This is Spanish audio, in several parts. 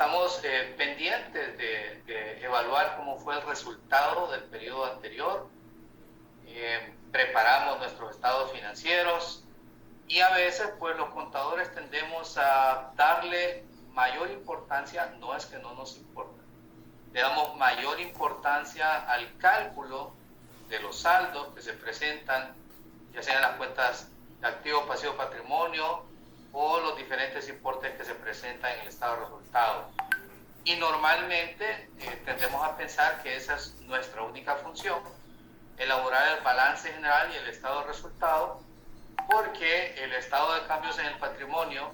estamos pendientes de evaluar cómo fue el resultado del periodo anterior. Preparamos nuestros estados financieros y a veces pues los contadores tendemos a darle mayor importancia, no es que no nos importa, le damos mayor importancia al cálculo de los saldos que se presentan, ya sean las cuentas de activo, pasivo, patrimonio o los diferentes importes que se presentan en el estado de resultados. Y normalmente tendemos a pensar que esa es nuestra única función, elaborar el balance general y el estado de resultados, porque el estado de cambios en el patrimonio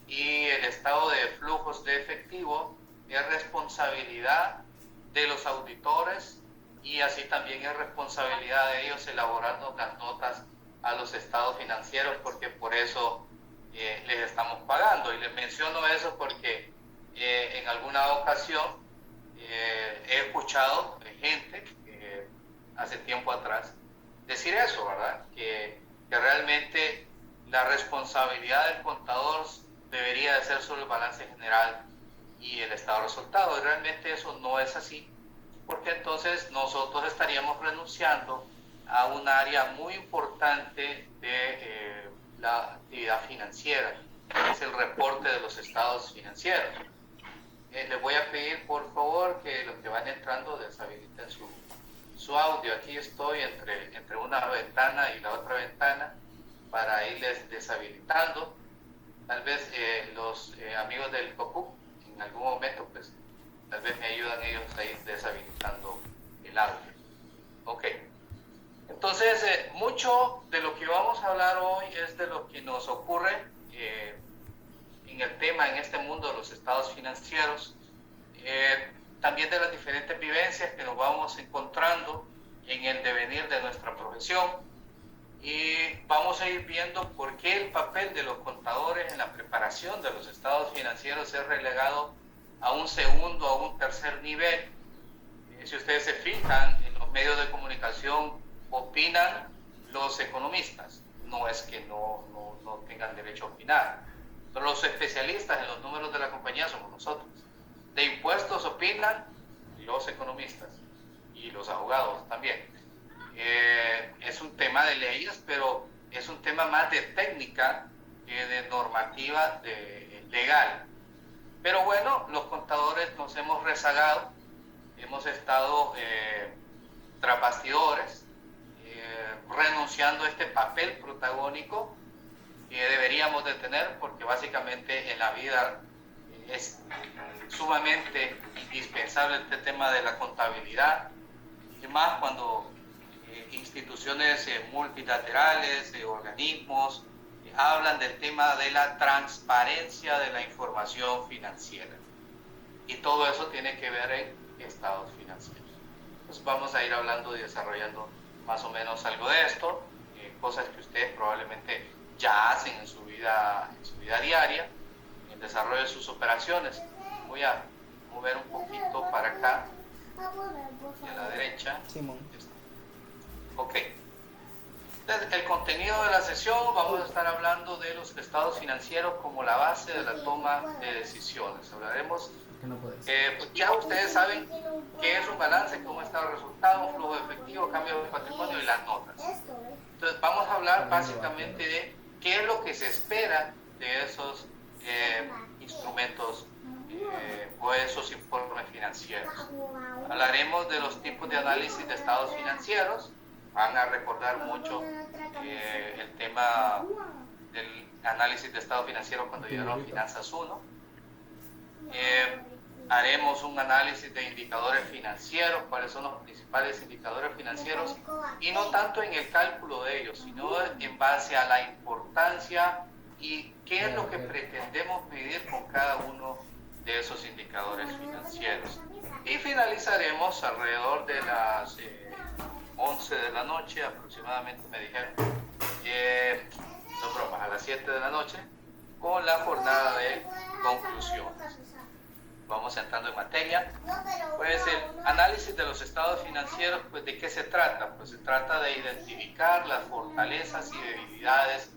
y el estado de flujos de efectivo es responsabilidad de los auditores y así también es responsabilidad de ellos elaborando las notas a los estados financieros, porque por eso les estamos pagando. Y les menciono eso porque en alguna ocasión he escuchado gente hace tiempo atrás decir eso, ¿verdad? Que realmente la responsabilidad del contador debería de ser sobre el balance general y el estado de resultados. Y realmente eso no es así, porque entonces nosotros estaríamos renunciando a un área muy importante de la actividad financiera, que es el reporte de los estados financieros. Les voy a pedir por favor que los que van entrando deshabiliten su audio. Aquí estoy entre una ventana y la otra ventana para irles deshabilitando. Tal vez los amigos del COPUC en algún momento pues tal vez me ayudan ellos a ir deshabilitando el audio. Ok. Entonces, mucho de lo que vamos a hablar hoy es de lo que nos ocurre en el tema, en este mundo de los estados financieros, también de las diferentes vivencias que nos vamos encontrando en el devenir de nuestra profesión, y vamos a ir viendo por qué el papel de los contadores en la preparación de los estados financieros es relegado a un segundo, a un tercer nivel. Si ustedes se fijan, en los medios de comunicación opinan los economistas, no es que no tengan derecho a opinar, pero los especialistas en los números de la compañía somos nosotros. De impuestos opinan los economistas y los abogados también. Es un tema de leyes, pero es un tema más de técnica que de normativa legal. Pero bueno, los contadores nos hemos rezagado, hemos estado tras bastidores, renunciando a este papel protagónico que deberíamos de tener, porque básicamente en la vida es sumamente indispensable este tema de la contabilidad, y más cuando instituciones multilaterales, organismos, hablan del tema de la transparencia de la información financiera, y todo eso tiene que ver en estados financieros. Pues vamos a ir hablando y desarrollando más o menos algo de esto, cosas que ustedes probablemente ya hacen en su vida diaria, en el desarrollo de sus operaciones. Voy a mover un poquito para acá, hacia la derecha. Ok. Entonces, el contenido de la sesión, vamos a estar hablando de los estados financieros como la base de la toma de decisiones. Hablaremos, pues ya ustedes saben qué es un balance, cómo está el resultado, un flujo de efectivo, cambio de patrimonio y las notas. Entonces vamos a hablar básicamente de qué es lo que se espera de esos instrumentos o esos informes financieros. Hablaremos de los tipos de análisis de estados financieros. Van a recordar mucho el tema del análisis de estado financiero cuando llegaron Finanzas 1. Haremos un análisis de indicadores financieros, cuáles son los principales indicadores financieros, y no tanto en el cálculo de ellos, sino en base a la importancia y qué es lo que pretendemos medir con cada uno de esos indicadores financieros. Y finalizaremos alrededor de las 11 de la noche aproximadamente, me dijeron, no bromas, a las 7 de la noche, con la jornada de conclusiones. Vamos entrando en materia. Pues el análisis de los estados financieros, pues ¿de qué se trata? Pues se trata de identificar las fortalezas y debilidades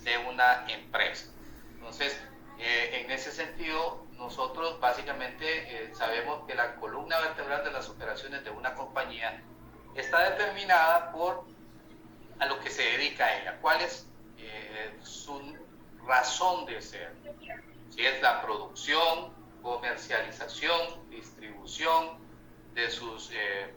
de una empresa. Entonces, en ese sentido, nosotros básicamente sabemos que la columna vertebral de las operaciones de una compañía está determinada por a lo que se dedica ella, cuál es su razón de ser, si es la producción, comercialización, distribución de sus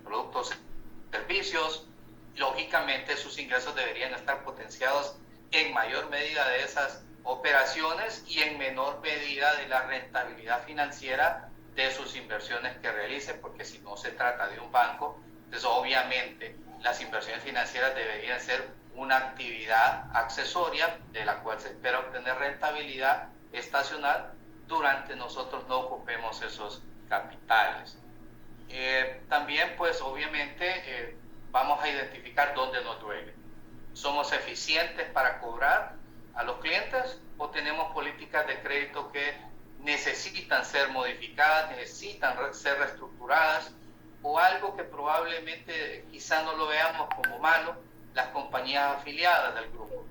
productos y servicios. Lógicamente sus ingresos deberían estar potenciados en mayor medida de esas operaciones y en menor medida de la rentabilidad financiera de sus inversiones que realice, porque si no se trata de un banco, entonces obviamente las inversiones financieras deberían ser una actividad accesoria de la cual se espera obtener rentabilidad estacional durante nosotros no ocupemos esos capitales. También pues obviamente vamos a identificar dónde nos duele. ¿Somos eficientes para cobrar a los clientes o tenemos políticas de crédito que necesitan ser modificadas, necesitan ser reestructuradas, o algo que probablemente quizá no lo veamos como malo, las compañías afiliadas del grupo?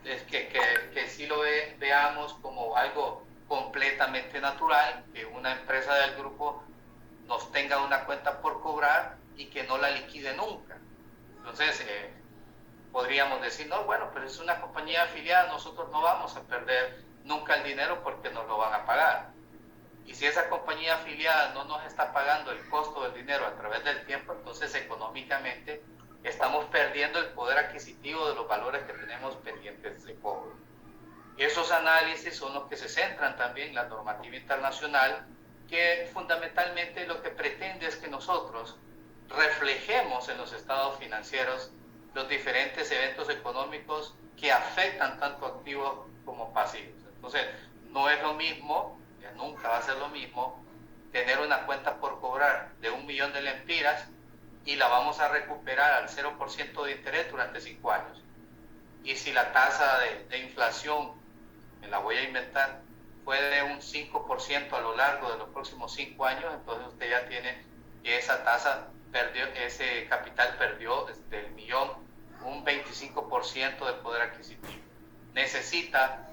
Es que sí lo veamos como algo completamente natural, que una empresa del grupo nos tenga una cuenta por cobrar y que no la liquide nunca. Entonces, podríamos decir, no, bueno, pero es una compañía afiliada, nosotros no vamos a perder nunca el dinero porque nos lo van a pagar. Y si esa compañía afiliada no nos está pagando el costo del dinero a través del tiempo, entonces económicamente estamos perdiendo el poder adquisitivo de los valores que tenemos pendientes de cobro. Esos análisis son los que se centran también en la normativa internacional, que fundamentalmente lo que pretende es que nosotros reflejemos en los estados financieros los diferentes eventos económicos que afectan tanto activos como pasivos. Entonces, no es lo mismo, ya nunca va a ser lo mismo, tener una cuenta por cobrar de 1 millón de lempiras y la vamos a recuperar al 0% de interés durante 5 años. Y si la tasa de inflación, me la voy a inventar, fue de un 5% a lo largo de los próximos 5 años, entonces usted ya tiene que esa tasa perdió, ese capital perdió del millón un 25% del poder adquisitivo. Necesita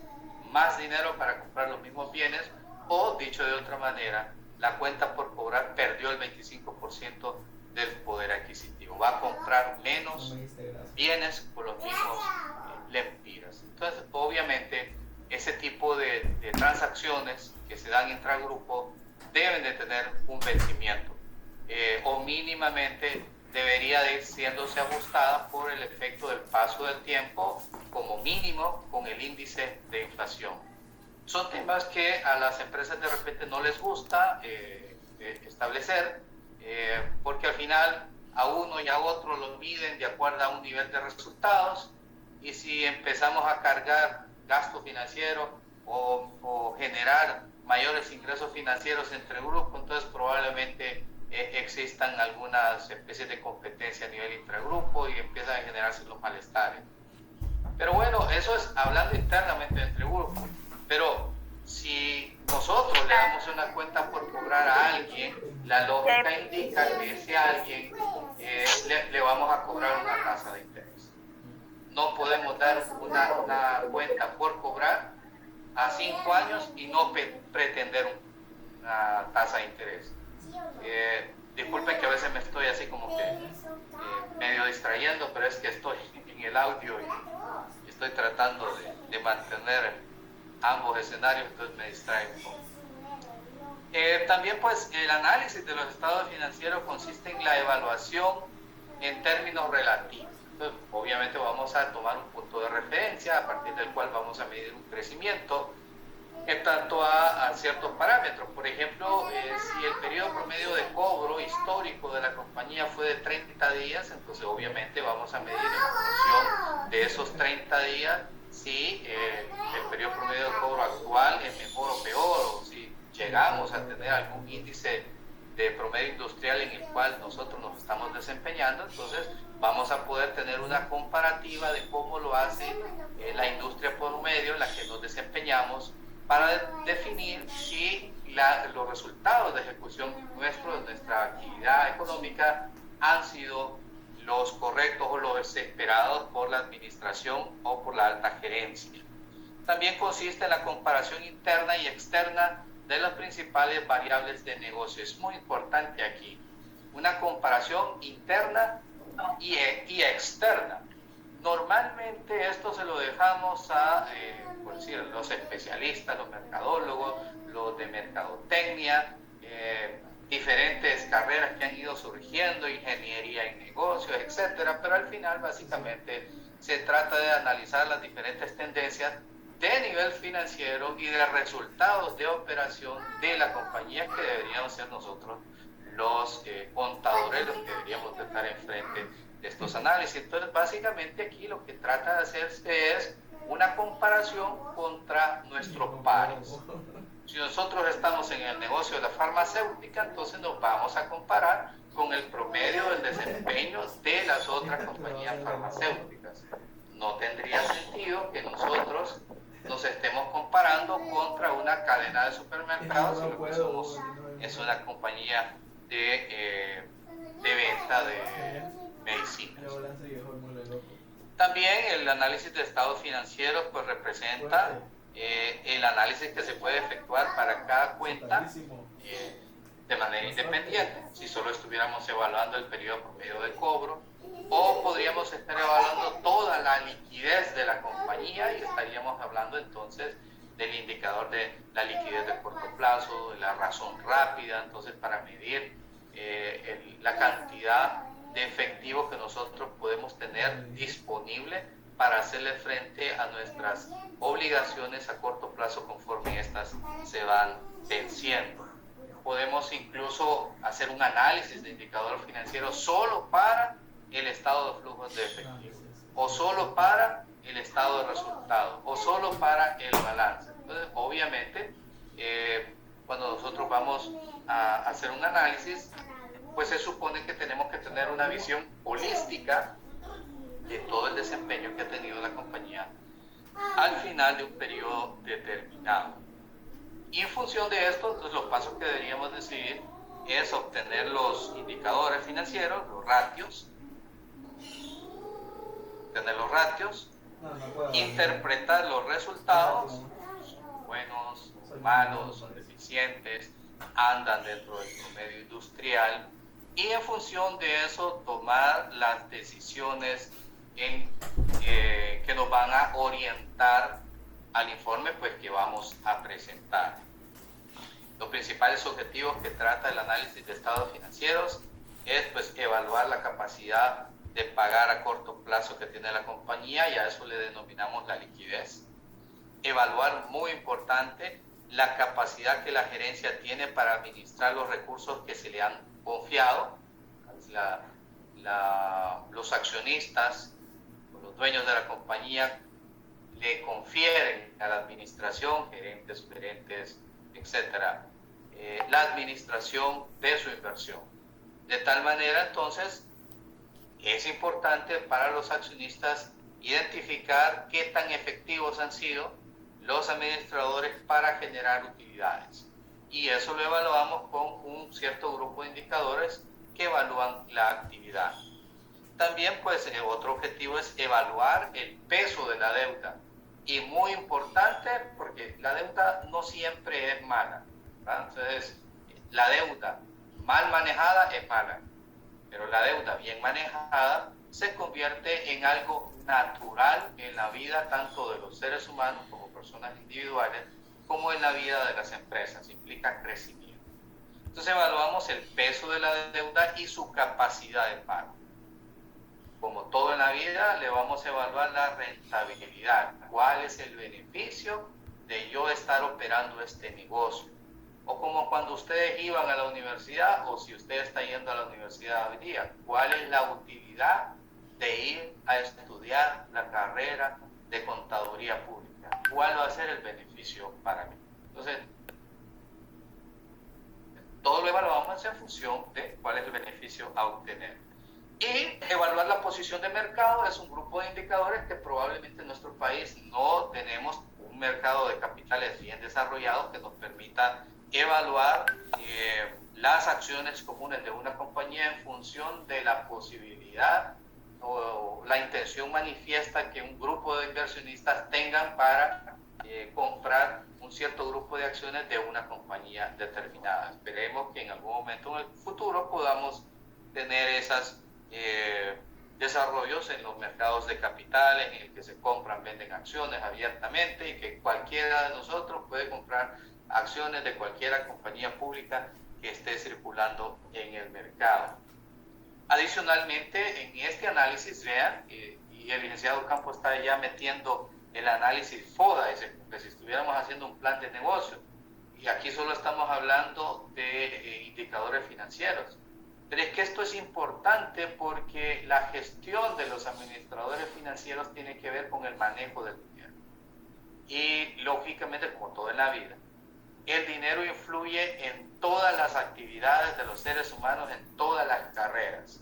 más dinero para comprar los mismos bienes, o dicho de otra manera, la cuenta por cobrar perdió el 25% del poder adquisitivo. Va a comprar menos bienes por los mismos lempiras. Entonces, obviamente, ese tipo de transacciones que se dan intragrupo deben de tener un vencimiento, o mínimamente debería de ir siéndose ajustada por el efecto del paso del tiempo, como mínimo con el índice de inflación. Son temas que a las empresas de repente no les gusta establecer, porque al final a uno y a otro los miden de acuerdo a un nivel de resultados, y si empezamos a cargar gasto financiero o generar mayores ingresos financieros entre grupos, entonces probablemente existan algunas especies de competencia a nivel intragrupo y empiezan a generarse los malestares. Pero bueno, eso es hablando internamente entre grupos. Pero si nosotros le damos una cuenta por cobrar a alguien, la lógica indica que ese alguien le vamos a cobrar una tasa de interés. No podemos dar una cuenta por cobrar a 5 años y no pretender una tasa de interés. Disculpen que a veces me estoy así como que medio distrayendo, pero es que estoy en el audio y estoy tratando de mantener ambos escenarios, entonces me distrae un poco. También pues el análisis de los estados financieros consiste en la evaluación en términos relativos. Entonces, obviamente vamos a tomar un punto de referencia a partir del cual vamos a medir un crecimiento en tanto a ciertos parámetros. Por ejemplo, si el periodo promedio de cobro histórico de la compañía fue de 30 días, entonces obviamente vamos a medir en función de esos 30 días si el periodo promedio de cobro actual es mejor o peor, o si llegamos a tener algún índice de promedio industrial en el cual nosotros nos estamos desempeñando, entonces vamos a poder tener una comparativa de cómo lo hace la industria promedio en la que nos desempeñamos, para definir si los resultados de ejecución de nuestra actividad económica han sido los correctos o los esperados por la administración o por la alta gerencia. También consiste en la comparación interna y externa de las principales variables de negocio. Es muy importante aquí una comparación interna y externa. Normalmente esto se lo dejamos a por decir, los especialistas, los mercadólogos, los de mercadotecnia, diferentes carreras que han ido surgiendo, ingeniería en negocios, etcétera, pero al final básicamente se trata de analizar las diferentes tendencias de nivel financiero y de resultados de operación de la compañía, que deberíamos ser nosotros los contadores, los que deberíamos estar enfrente de estos análisis. Entonces básicamente aquí lo que trata de hacerse es una comparación contra nuestros pares. Si nosotros estamos en el negocio de la farmacéutica, entonces nos vamos a comparar con el promedio del desempeño de las otras compañías farmacéuticas. No tendría sentido que nosotros nos estemos comparando contra una cadena de supermercados, si lo que somos es una compañía de venta de medicinas. También el análisis de estados financieros pues representa el análisis que se puede efectuar para cada cuenta de manera independiente. Si solo estuviéramos evaluando el periodo promedio de cobro, o podríamos estar evaluando toda la liquidez de la compañía y estaríamos hablando entonces del indicador de la liquidez de corto plazo, de la razón rápida, entonces para medir la cantidad de efectivo que nosotros podemos tener disponible para hacerle frente a nuestras obligaciones a corto plazo conforme estas se van venciendo. Podemos incluso hacer un análisis de indicador financiero solo para el estado de flujos de efectivo, o solo para el estado de resultados, o solo para el balance. Entonces, obviamente, cuando nosotros vamos a hacer un análisis, pues se supone que tenemos que tener una visión holística de todo el desempeño que ha tenido la compañía al final de un periodo determinado. Y en función de esto, pues, los pasos que deberíamos de seguir es obtener los indicadores financieros, los ratios, interpretar los resultados, son buenos, son malos, son deficientes, andan dentro del promedio industrial, y en función de eso tomar las decisiones que nos van a orientar al informe pues, que vamos a presentar. Los principales objetivos que trata el análisis de estados financieros es pues, evaluar la capacidad de pagar a corto plazo que tiene la compañía, y a eso le denominamos la liquidez. Evaluar, muy importante, la capacidad que la gerencia tiene para administrar los recursos que se le han confiado. Los accionistas, los dueños de la compañía, le confieren a la administración, gerentes, sugerentes, etcétera, la administración de su inversión. De tal manera, entonces, es importante para los accionistas identificar qué tan efectivos han sido los administradores para generar utilidades. Y eso lo evaluamos con un cierto grupo de indicadores que evalúan la actividad. También, pues, otro objetivo es evaluar el peso de la deuda. Y muy importante, porque la deuda no siempre es mala, ¿verdad? Entonces, la deuda mal manejada es mala, pero la deuda bien manejada se convierte en algo natural en la vida tanto de los seres humanos como personas individuales, como en la vida de las empresas, implica crecimiento. Entonces evaluamos el peso de la deuda y su capacidad de pago. Como todo en la vida, le vamos a evaluar la rentabilidad. ¿Cuál es el beneficio de yo estar operando este negocio? O como cuando ustedes iban a la universidad, o si usted está yendo a la universidad hoy día, ¿cuál es la utilidad de ir a estudiar la carrera de contaduría pública? ¿Cuál va a ser el beneficio para mí? Entonces, todo lo evaluamos en función de cuál es el beneficio a obtener. Y evaluar la posición de mercado es un grupo de indicadores que probablemente en nuestro país no tenemos un mercado de capitales bien desarrollado que nos permita evaluar las acciones comunes de una compañía en función de la posibilidad o la intención manifiesta que un grupo de inversionistas tengan para comprar un cierto grupo de acciones de una compañía determinada. Esperemos que en algún momento en el futuro podamos tener esos desarrollos en los mercados de capitales, en el que se compran, venden acciones abiertamente y que cualquiera de nosotros puede comprar acciones de cualquier compañía pública que esté circulando en el mercado. Adicionalmente, en este análisis, vean, y el licenciado Campos está ya metiendo el análisis FODA, es que si estuviéramos haciendo un plan de negocio, y aquí solo estamos hablando de indicadores financieros. Pero es que esto es importante porque la gestión de los administradores financieros tiene que ver con el manejo del dinero. Y lógicamente, como todo en la vida, el dinero influye en todas las actividades de los seres humanos, en todas las carreras.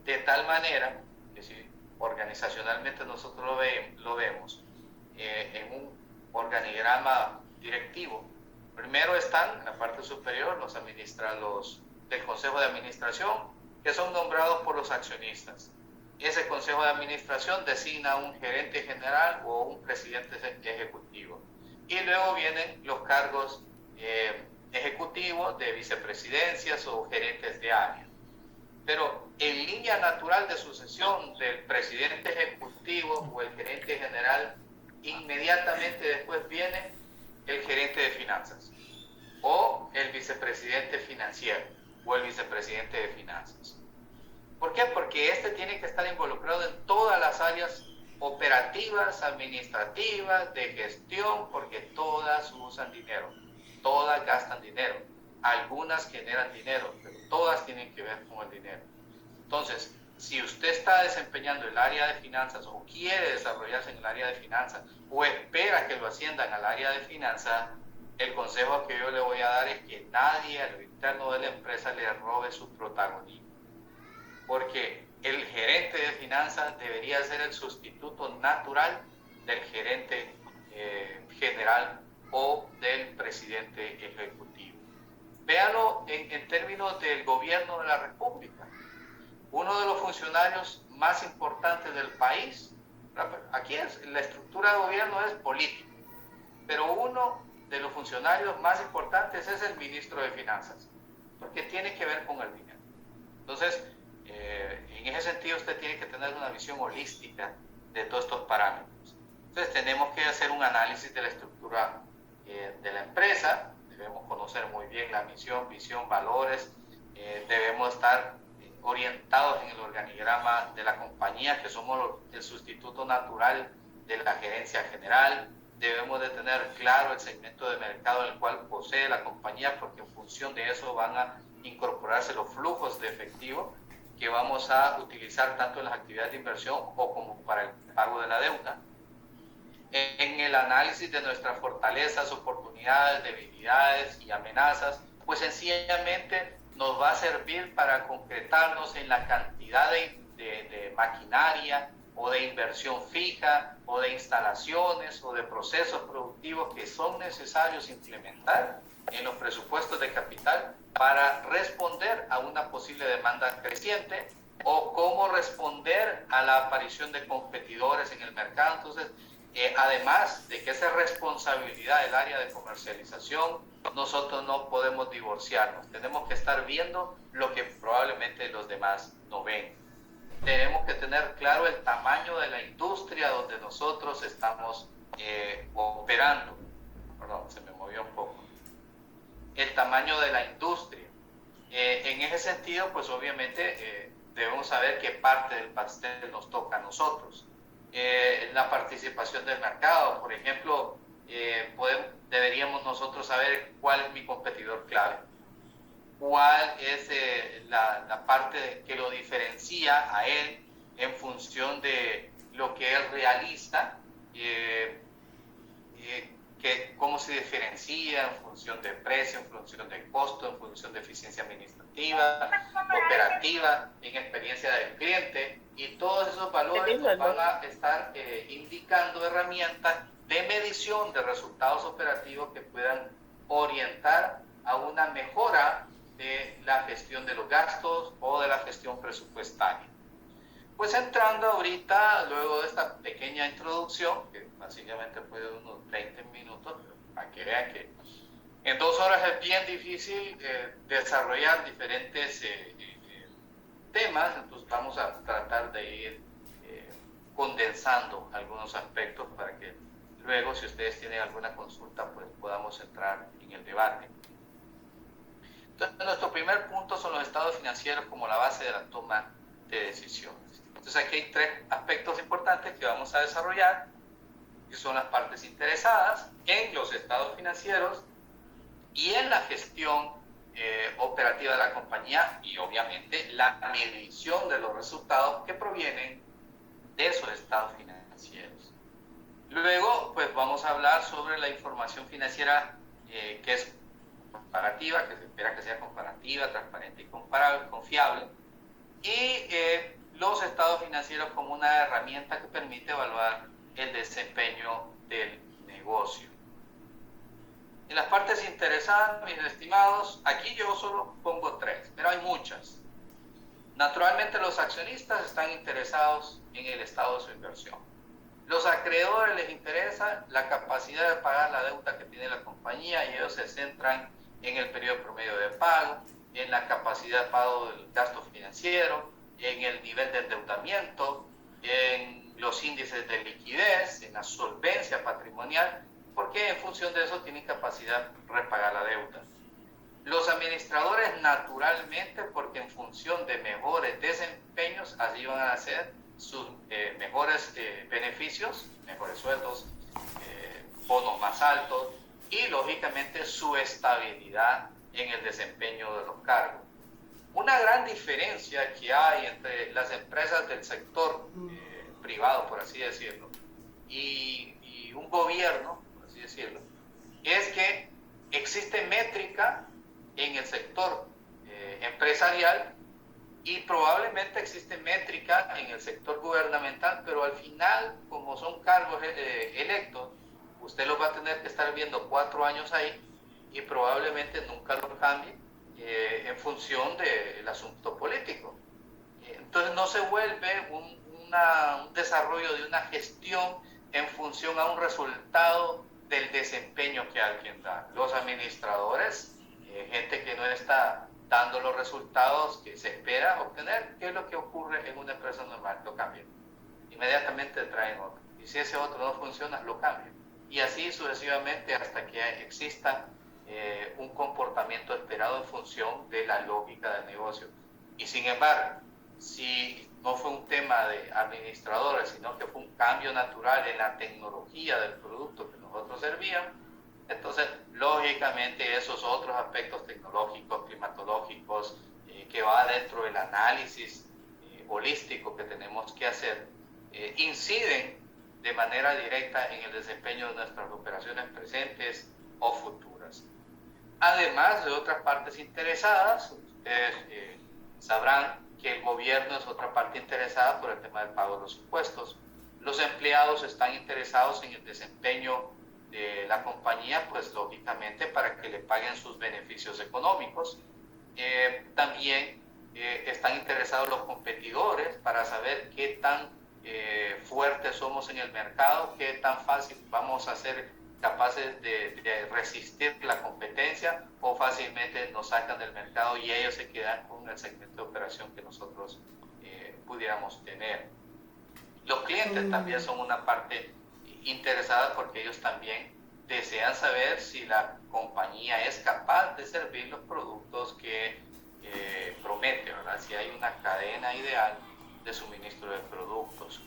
De tal manera que si organizacionalmente nosotros lo vemos en un organigrama directivo, primero están en la parte superior los del Consejo de Administración, que son nombrados por los accionistas. Ese Consejo de Administración designa a un gerente general o un presidente ejecutivo. Y luego vienen los cargos ejecutivos de vicepresidencias o gerentes de área. Pero en línea natural de sucesión del presidente ejecutivo o el gerente general, inmediatamente después viene el gerente de finanzas o el vicepresidente financiero o el vicepresidente de finanzas. ¿Por qué? Porque este tiene que estar involucrado en todas las áreas operativas, administrativas, de gestión, porque todas usan dinero, todas gastan dinero, algunas generan dinero, pero todas tienen que ver con el dinero. Entonces, si usted está desempeñando el área de finanzas o quiere desarrollarse en el área de finanzas o espera que lo asciendan al área de finanzas, el consejo que yo le voy a dar es que nadie a lo interno de la empresa le robe su protagonismo, porque el gerente de finanzas debería ser el sustituto natural del gerente general o del presidente ejecutivo. Véalo en términos del gobierno de la República. Uno de los funcionarios más importantes del país, aquí la estructura de gobierno es política, pero uno de los funcionarios más importantes es el ministro de Finanzas, porque tiene que ver con el dinero. Entonces, en ese sentido usted tiene que tener una visión holística de todos estos parámetros. Entonces tenemos que hacer un análisis de la estructura de la empresa, debemos conocer muy bien la misión, visión, valores, debemos estar orientados en el organigrama de la compañía, que somos el sustituto natural de la gerencia general. Debemos de tener claro el segmento de mercado en el cual posee la compañía, porque en función de eso van a incorporarse los flujos de efectivo que vamos a utilizar tanto en las actividades de inversión o como para el pago de la deuda. En el análisis de nuestras fortalezas, oportunidades, debilidades y amenazas, pues sencillamente nos va a servir para concretarnos en la cantidad de maquinaria o de inversión fija o de instalaciones o de procesos productivos que son necesarios implementar en los presupuestos de capital para responder a una posible demanda creciente o cómo responder a la aparición de competidores en el mercado. Entonces, además de que esa es responsabilidad del área de comercialización, nosotros no podemos divorciarnos. Tenemos que estar viendo lo que probablemente los demás no ven. Tenemos que tener claro el tamaño de la industria donde nosotros estamos operando. Perdón, se me movió un poco. El tamaño de la industria. En ese sentido, pues obviamente debemos saber qué parte del pastel nos toca a nosotros. La participación del mercado, por ejemplo, deberíamos nosotros saber cuál es mi competidor clave, cuál es la parte que lo diferencia a él en función de lo que él realiza, cómo se diferencia en función de precio, en función de costo, en función de eficiencia administrativa, operativa, en experiencia del cliente, y todos esos valores nos van a estar indicando herramientas de medición de resultados operativos que puedan orientar a una mejora de la gestión de los gastos o de la gestión presupuestaria. Pues entrando ahorita, luego de esta pequeña introducción, que básicamente fue de unos 20 minutos, para que vean que en 2 horas es bien difícil desarrollar diferentes temas, entonces vamos a tratar de ir condensando algunos aspectos para que luego, si ustedes tienen alguna consulta, pues podamos entrar en el debate. Entonces, nuestro primer punto son los estados financieros como la base de la toma de decisiones. Entonces, aquí hay 3 aspectos importantes que vamos a desarrollar, que son las partes interesadas en los estados financieros y en la gestión operativa de la compañía y obviamente la medición de los resultados que provienen de esos estados financieros. Luego, pues vamos a hablar sobre la información financiera que es comparativa, que se espera que sea comparativa, transparente y comparable, confiable, y los estados financieros como una herramienta que permite evaluar el desempeño del negocio. En las partes interesadas, mis estimados, aquí yo solo pongo 3, pero hay muchas. Naturalmente los accionistas están interesados en el estado de su inversión. Los acreedores les interesa la capacidad de pagar la deuda que tiene la compañía y ellos se centran en el periodo promedio de pago, en la capacidad de pago del gasto financiero, en el nivel de endeudamiento, en los índices de liquidez, en la solvencia patrimonial, porque en función de eso tienen capacidad de repagar la deuda. Los administradores naturalmente, porque en función de mejores desempeños, así van a ser sus mejores beneficios, mejores sueldos, bonos más altos y lógicamente su estabilidad en el desempeño de los cargos. Una gran diferencia que hay entre las empresas del sector privado, por así decirlo, y un gobierno, por así decirlo, es que existe métrica en el sector empresarial y probablemente existe métrica en el sector gubernamental, pero al final, como son cargos electos, usted los va a tener que estar viendo 4 años ahí y probablemente nunca los cambie en función del asunto político. Entonces no se vuelve un desarrollo de una gestión en función a un resultado del desempeño que alguien da. Los administradores, gente que no está dando los resultados que se espera obtener, ¿qué es lo que ocurre en una empresa normal? Lo cambian. Inmediatamente traen otro. Y si ese otro no funciona, lo cambian. Y así sucesivamente hasta que exista un comportamiento esperado en función de la lógica del negocio. Y sin embargo, si no fue un tema de administradores, sino que fue un cambio natural en la tecnología del producto que nosotros servíamos, entonces lógicamente esos otros aspectos tecnológicos, climatológicos, que va dentro del análisis holístico que tenemos que hacer, inciden de manera directa en el desempeño de nuestras operaciones presentes o futuras. Además de otras partes interesadas, ustedes sabrán que el gobierno es otra parte interesada por el tema del pago de los impuestos. Los empleados están interesados en el desempeño de la compañía, pues lógicamente para que le paguen sus beneficios económicos. También están interesados los competidores para saber qué tan fuertes somos en el mercado, qué tan fácil vamos a ser capaces de resistir la competencia o fácilmente nos sacan del mercado y ellos se quedan con el segmento de operación que nosotros pudiéramos tener. Los clientes también son una parte interesada porque ellos también desean saber si la compañía es capaz de servir los productos que promete, ¿verdad? Si hay una cadena ideal de suministro de productos.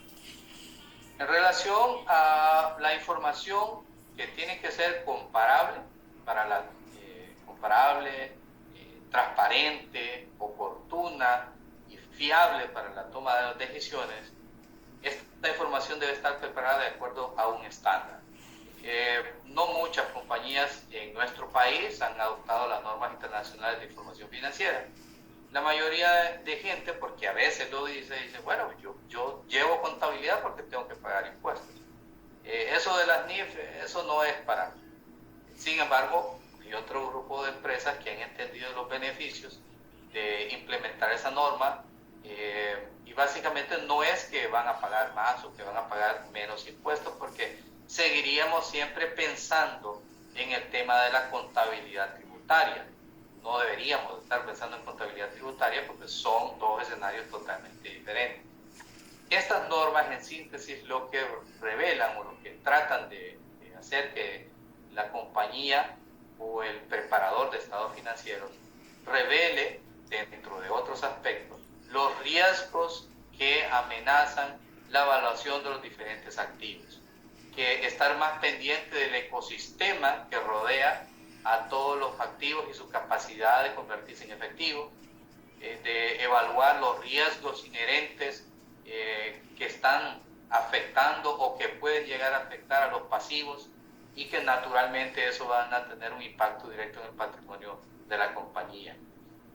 En relación a la información que tiene que ser comparable, transparente, oportuna y fiable para la toma de las decisiones, esta información debe estar preparada de acuerdo a un estándar. No muchas compañías en nuestro país han adoptado las normas internacionales de información financiera. La mayoría de gente, porque a veces lo dice bueno, yo llevo contabilidad porque tengo que pagar impuestos. Eso de las NIF, eso no es para mí. Sin embargo, hay otro grupo de empresas que han entendido los beneficios de implementar esa norma Y básicamente no es que van a pagar más o que van a pagar menos impuestos, porque seguiríamos siempre pensando en el tema de la contabilidad tributaria. No deberíamos estar pensando en contabilidad tributaria porque son dos escenarios totalmente diferentes. Estas normas, en síntesis, lo que revelan o lo que tratan de hacer que la compañía o el preparador de estados financieros revele, dentro de otros aspectos, los riesgos que amenazan la evaluación de los diferentes activos, que estar más pendiente del ecosistema que rodea a todos los activos y su capacidad de convertirse en efectivo, de evaluar los riesgos inherentes que están afectando o que pueden llegar a afectar a los pasivos, y que naturalmente eso van a tener un impacto directo en el patrimonio de la compañía.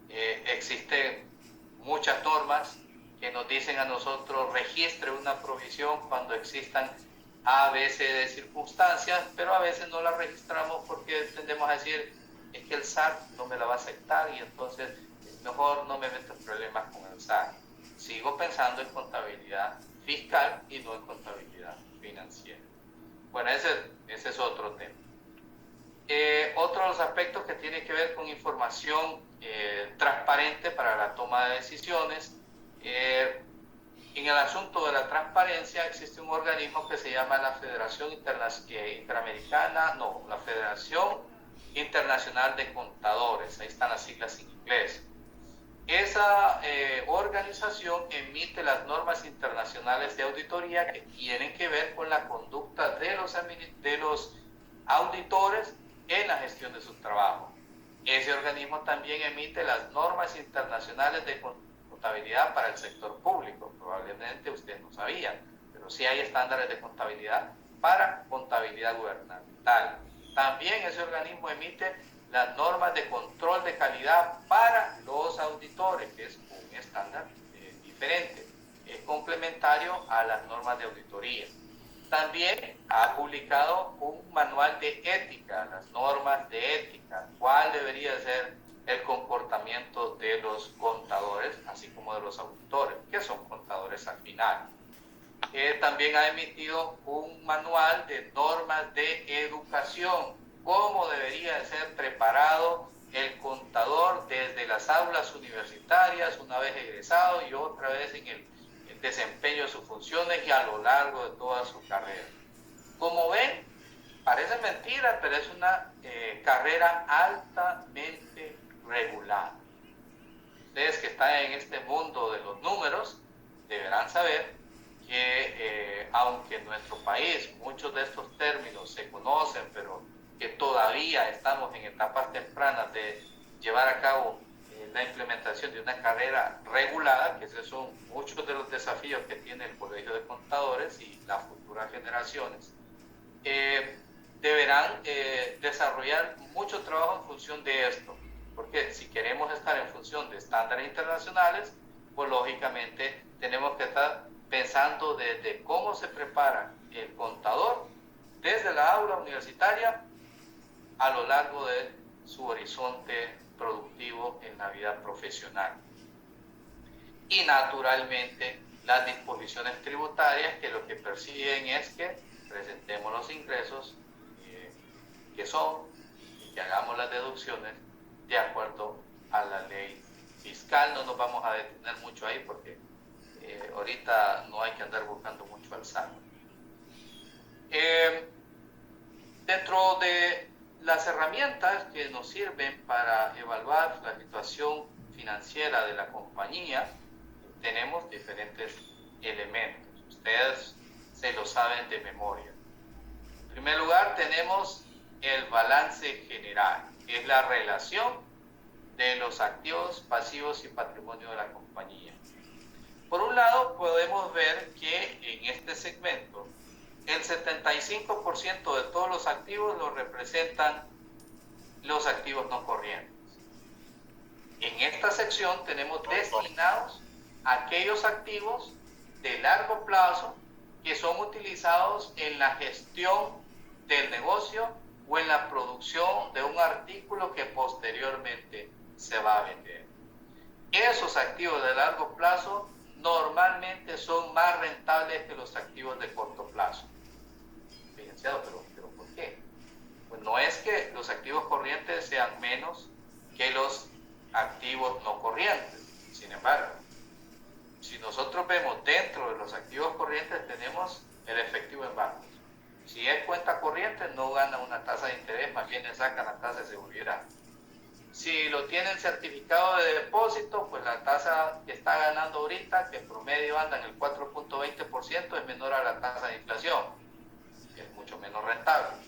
Existen muchas normas que nos dicen a nosotros registre una provisión cuando existan A, B, C de circunstancias, pero a veces no la registramos porque tendemos a decir es que el SAT no me la va a aceptar y entonces mejor no me meto en problemas con el SAT. Sigo pensando en contabilidad fiscal y no en contabilidad financiera. Bueno, ese es otro tema. Otro de los aspectos que tiene que ver con información transparente para la toma de decisiones. En el asunto de la transparencia existe un organismo que se llama la Federación Interamericana, no, la Federación Internacional de Contadores, ahí están las siglas en inglés. Esa organización emite las normas internacionales de auditoría que tienen que ver con la conducta de los auditores en la gestión de su trabajo. Ese organismo también emite las normas internacionales de contabilidad para el sector público. Probablemente usted no sabía, pero sí hay estándares de contabilidad para contabilidad gubernamental. También ese organismo emite las normas de control de calidad para los auditores, que es un estándar diferente, es complementario a las normas de auditoría. También ha publicado un manual de ética, las normas de ética, cuál debería ser el comportamiento de los contadores, así como de los auditores, que son contadores al final. También ha emitido un manual de normas de educación, cómo debería ser preparado el contador desde las aulas universitarias, una vez egresado y otra vez en el desempeño de sus funciones y a lo largo de toda su carrera. Como ven, parece mentira, pero es una carrera altamente regulada. Ustedes que están en este mundo de los números deberán saber que aunque en nuestro país muchos de estos términos se conocen, pero que todavía estamos en etapas tempranas de llevar a cabo la implementación de una carrera regulada, que esos son muchos de los desafíos que tiene el Colegio de Contadores y las futuras generaciones, deberán desarrollar mucho trabajo en función de esto, porque si queremos estar en función de estándares internacionales, pues lógicamente tenemos que estar pensando desde cómo se prepara el contador desde la aula universitaria a lo largo de su horizonte productivo en la vida profesional. Y naturalmente las disposiciones tributarias que lo que persiguen es que presentemos los ingresos que son y que hagamos las deducciones de acuerdo a la ley fiscal. No nos vamos a detener mucho ahí porque ahorita no hay que andar buscando mucho al SAT. Dentro de las herramientas que nos sirven para evaluar la situación financiera de la compañía, tenemos diferentes elementos. Ustedes se lo saben de memoria. En primer lugar, tenemos el balance general, que es la relación de los activos, pasivos y patrimonio de la compañía. Por un lado, podemos ver que en este segmento el 75% de todos los activos lo representan los activos no corrientes. En esta sección tenemos destinados aquellos activos de largo plazo que son utilizados en la gestión del negocio o en la producción de un artículo que posteriormente se va a vender. esos activos de largo plazo normalmente son más rentables que los activos de corto plazo. Financiado, pero ¿por qué? Pues no es que los activos corrientes sean menos que los activos no corrientes. Sin embargo, si nosotros vemos dentro de los activos corrientes, tenemos el efectivo en bancos. Si es cuenta corriente, no gana una tasa de interés, más bien le sacan la tasa de seguridad. Si lo tienen certificado de depósito, pues la tasa que está ganando ahorita, que en promedio anda en el 4.20%, es menor a la tasa de inflación, que es mucho menos rentable.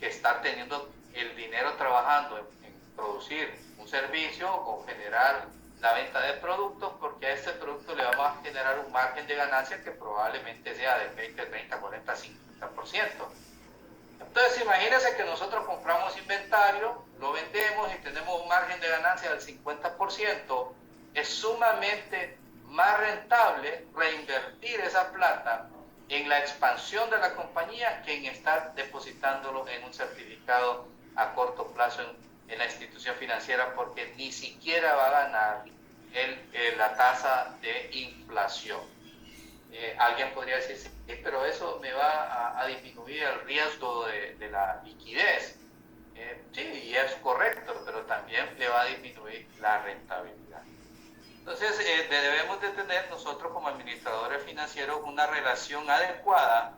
Que estar teniendo el dinero trabajando en producir un servicio o generar la venta de productos, porque a este producto le vamos a generar un margen de ganancia que probablemente sea de 20, 30, 40, 50%. Entonces, imagínense que nosotros compramos inventario, lo vendemos y tenemos un margen de ganancia del 50%. Es sumamente más rentable reinvertir esa plata en la expansión de la compañía que en estar depositándolo en un certificado a corto plazo en la institución financiera, porque ni siquiera va a ganar la tasa de inflación. Alguien podría decir, sí, pero eso me va a disminuir el riesgo de la liquidez. Sí, y es correcto, pero también le va a disminuir la rentabilidad. Entonces, debemos de tener nosotros como administradores financieros una relación adecuada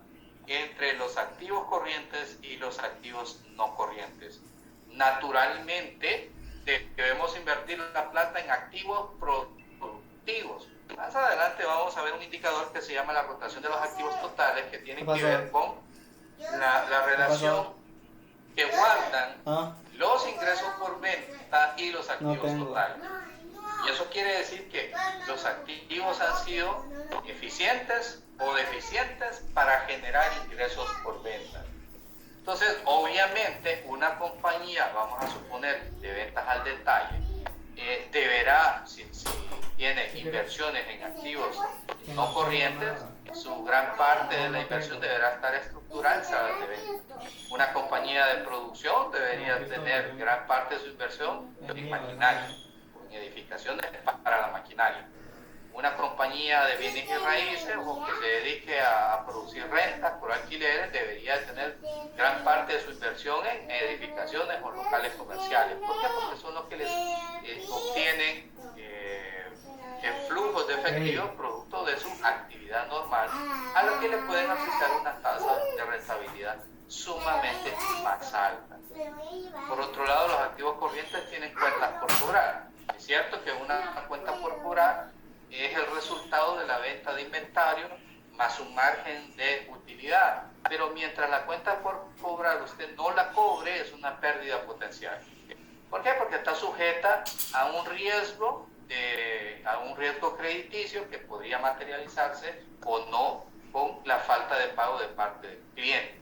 entre los activos corrientes y los activos no corrientes. Naturalmente, debemos invertir la plata en activos productivos. Más adelante vamos a ver un indicador que se llama la rotación de los activos totales, que tiene que ver con la relación que guardan los ingresos por venta y los activos totales. Y eso quiere decir que los activos han sido eficientes o deficientes para generar ingresos por venta. Entonces, obviamente, una compañía, vamos a suponer, de ventas al detalle, deberá, si tiene inversiones en activos no corrientes, su gran parte de la inversión deberá estar estructurada en salas de venta. Una compañía de producción debería tener gran parte de su inversión en maquinaria, en edificaciones para la maquinaria. Una compañía de bienes y raíces o que se dedique a producir rentas por alquileres debería tener gran parte de su inversión en edificaciones o locales comerciales. ¿Por qué? Porque son los que les obtienen flujos de efectivo producto de su actividad normal, a lo que le pueden aplicar una tasa de rentabilidad sumamente más alta. Por otro lado, los activos corrientes tienen cuentas por cobrar. Es cierto que una cuenta por cobrar es el resultado de la venta de inventario más un margen de utilidad, pero mientras la cuenta por cobrar usted no la cobre, es una pérdida potencial. ¿Por qué? Porque está sujeta a un riesgo crediticio que podría materializarse o no con la falta de pago de parte del cliente.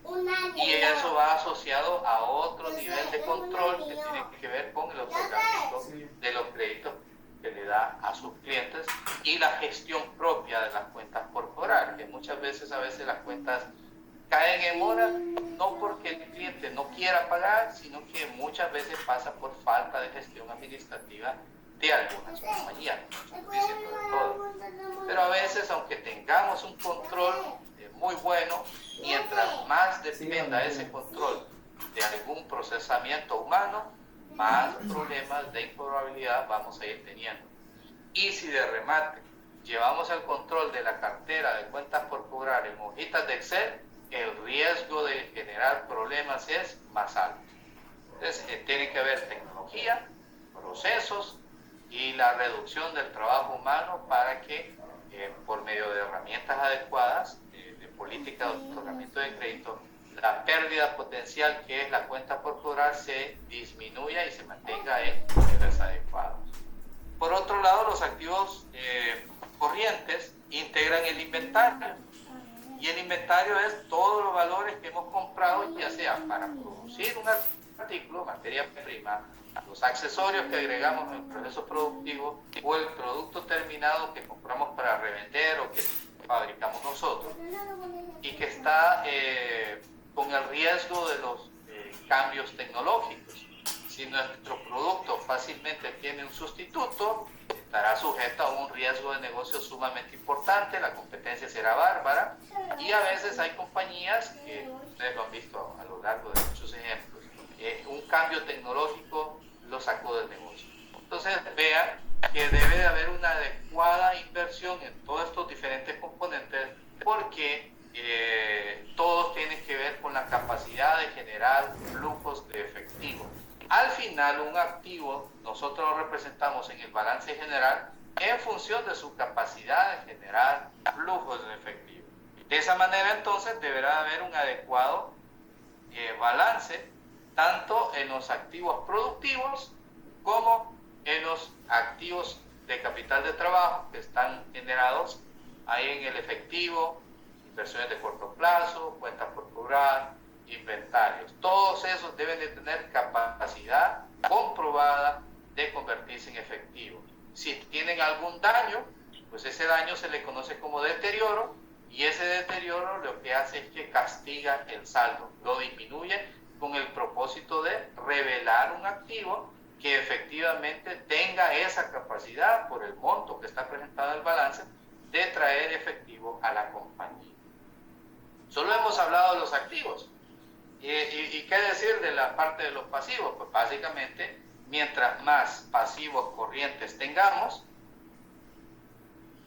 Y eso va asociado a otro nivel de control que tiene que ver con el otorgamiento de los créditos que le da a sus clientes y la gestión propia de las cuentas por cobrar, que muchas veces las cuentas caen en mora, no porque el cliente no quiera pagar, sino que muchas veces pasa por falta de gestión administrativa de algunas compañías, no estoy diciendo de todas. Pero a veces, aunque tengamos un control muy bueno, mientras más dependa ese control de algún procesamiento humano, más problemas de improbabilidad vamos a ir teniendo. Y si de remate llevamos el control de la cartera de cuentas por cobrar en hojitas de Excel, el riesgo de generar problemas es más alto. Entonces, tiene que haber tecnología, procesos y la reducción del trabajo humano para que, por medio de herramientas adecuadas, de política de otorgamiento de crédito, la pérdida potencial que es la cuenta por cobrar se disminuya y se mantenga en niveles adecuados. Por otro lado, los activos corrientes integran el inventario. Y el inventario es todos los valores que hemos comprado, ya sea para producir un artículo, materia prima, los accesorios que agregamos en el proceso productivo o el producto terminado que compramos para revender o que fabricamos nosotros y que está con el riesgo de los cambios tecnológicos. Si nuestro producto fácilmente tiene un sustituto, estará sujeto a un riesgo de negocio sumamente importante, la competencia será bárbara, y a veces hay compañías que, ustedes lo han visto a lo largo de muchos ejemplos, un cambio tecnológico lo sacó del negocio. Entonces vean que debe de haber una adecuada inversión en todos estos diferentes componentes, porque todos tienen que ver con la capacidad de generar flujos de efectivo. Al final, un activo nosotros lo representamos en el balance general en función de su capacidad de generar flujos de efectivo. De esa manera, entonces, deberá haber un adecuado balance tanto en los activos productivos como en los activos de capital de trabajo que están generados ahí en el efectivo, inversiones de corto plazo, cuentas por cobrar, inventarios. Todos esos deben de tener capacidad comprobada de convertirse en efectivo. Si tienen algún daño, pues ese daño se le conoce como deterioro, y ese deterioro lo que hace es que castiga el saldo, lo disminuye con el propósito de revelar un activo que efectivamente tenga esa capacidad, por el monto que está presentado en el balance, de traer efectivo a la compañía. Solo hemos hablado de los activos. ¿Y qué decir de la parte de los pasivos? Pues básicamente, mientras más pasivos corrientes tengamos,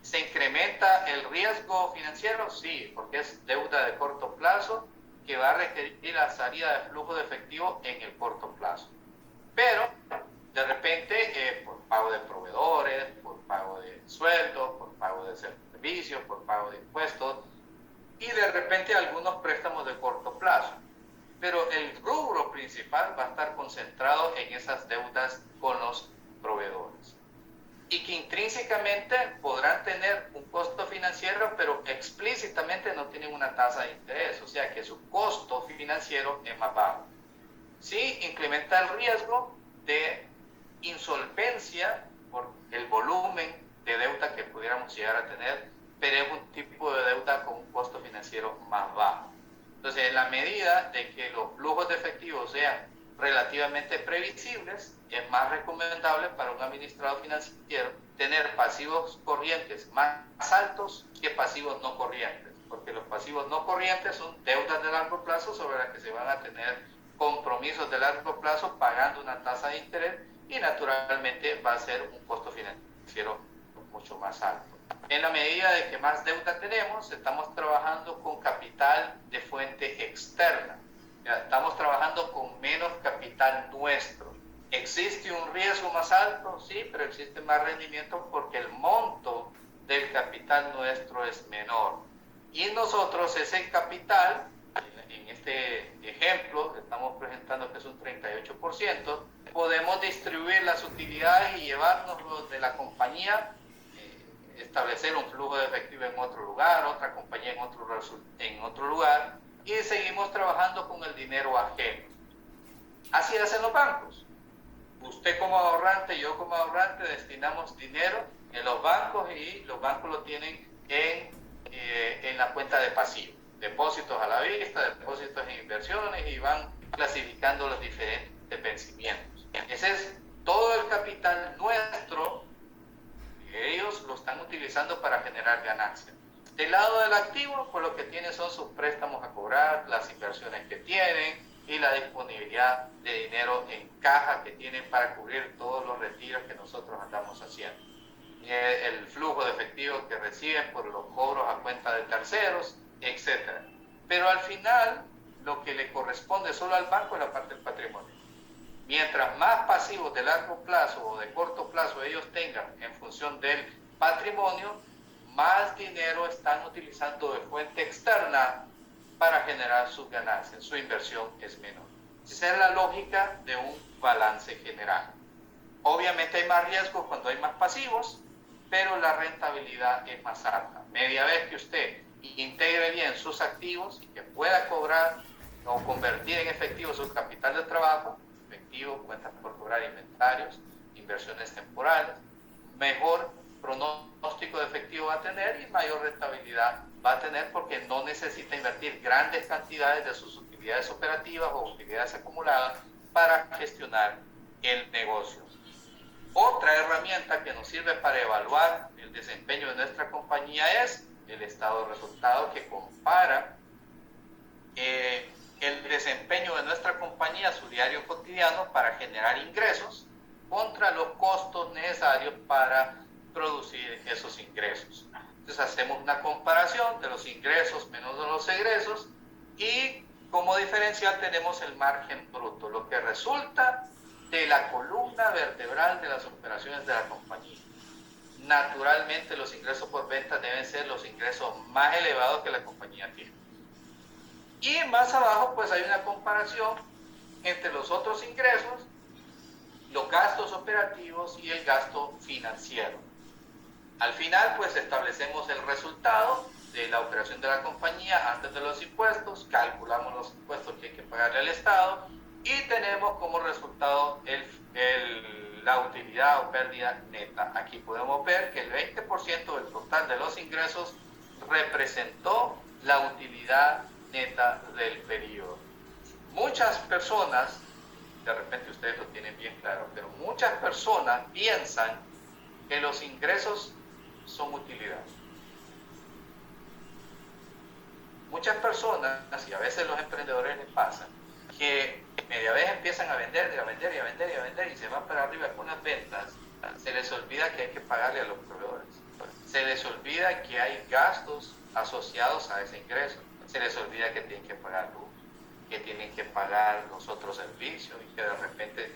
¿se incrementa el riesgo financiero? Sí, porque es deuda de corto plazo que va a requerir la salida de flujo de efectivo en el corto plazo. Pero, de repente, por pago de proveedores, por pago de sueldos, por pago de servicios, por pago de impuestos, y de repente algunos préstamos de corto plazo. Pero el rubro principal va a estar concentrado en esas deudas con los proveedores. Y que intrínsecamente podrán tener un costo financiero, pero explícitamente no tienen una tasa de interés, o sea que su costo financiero es más bajo. Sí, incrementa el riesgo de insolvencia por el volumen de deuda que pudiéramos llegar a tener, pero es un tipo de deuda con un costo financiero más bajo. Entonces, en la medida de que los flujos de efectivo sean relativamente previsibles, es más recomendable para un administrador financiero tener pasivos corrientes más altos que pasivos no corrientes, porque los pasivos no corrientes son deudas de largo plazo sobre las que se van a tener compromisos de largo plazo pagando una tasa de interés, y naturalmente va a ser un costo financiero mucho más alto. En la medida de que más deuda tenemos, estamos trabajando con capital de fuente externa. Estamos trabajando con menos capital nuestro. ¿Existe un riesgo más alto? Sí, pero existe más rendimiento porque el monto del capital nuestro es menor. Y nosotros ese capital, en este ejemplo que estamos presentando, que es un 38%, podemos distribuir las utilidades y llevárnoslo de la compañía, establecer un flujo de efectivo en otro lugar, otra compañía en otro lugar, y seguimos trabajando con el dinero ajeno. Así hacen los bancos. Usted como ahorrante, yo como ahorrante, destinamos dinero en los bancos y los bancos lo tienen en la cuenta de pasivo. Depósitos a la vista, depósitos en inversiones, y van clasificando los diferentes vencimientos. Ese es todo el capital nuestro. Ellos lo están utilizando para generar ganancias. Del lado del activo, pues lo que tienen son sus préstamos a cobrar, las inversiones que tienen y la disponibilidad de dinero en caja que tienen para cubrir todos los retiros que nosotros andamos haciendo. El flujo de efectivo que reciben por los cobros a cuenta de terceros, etc. Pero al final, lo que le corresponde solo al banco es la parte del patrimonio. Mientras más pasivos de largo plazo o de corto plazo ellos tengan en función del patrimonio, más dinero están utilizando de fuente externa para generar sus ganancias. Su inversión es menor. Esa es la lógica de un balance general. Obviamente hay más riesgos cuando hay más pasivos, pero la rentabilidad es más alta. Media vez que usted integre bien sus activos y que pueda cobrar o convertir en efectivo su capital de trabajo, efectivo, cuentas por cobrar, inventarios, inversiones temporales, mejor pronóstico de efectivo va a tener y mayor rentabilidad va a tener, porque no necesita invertir grandes cantidades de sus utilidades operativas o utilidades acumuladas para gestionar el negocio. Otra herramienta que nos sirve para evaluar el desempeño de nuestra compañía es el estado de resultado, que compara el desempeño de nuestra compañía, su diario cotidiano, para generar ingresos contra los costos necesarios para producir esos ingresos. Entonces hacemos una comparación de los ingresos menos de los egresos y como diferencial tenemos el margen bruto, lo que resulta de la columna vertebral de las operaciones de la compañía. Naturalmente los ingresos por venta deben ser los ingresos más elevados que la compañía tiene. Y más abajo pues hay una comparación entre los otros ingresos, los gastos operativos y el gasto financiero. Al final pues establecemos el resultado de la operación de la compañía antes de los impuestos, calculamos los impuestos que hay que pagarle al Estado y tenemos como resultado la utilidad o pérdida neta. Aquí podemos ver que el 20% del total de los ingresos representó la utilidad neta del periodo. Muchas personas, de repente ustedes lo tienen bien claro, pero muchas personas piensan que los ingresos son utilidad. Muchas personas, y a veces los emprendedores les pasa, que media vez empiezan a vender y se van para arriba con las ventas, se les olvida que hay que pagarle a los proveedores, se les olvida que hay gastos asociados a ese ingreso, se les olvida que tienen que pagar luz, que tienen que pagar los otros servicios y que de repente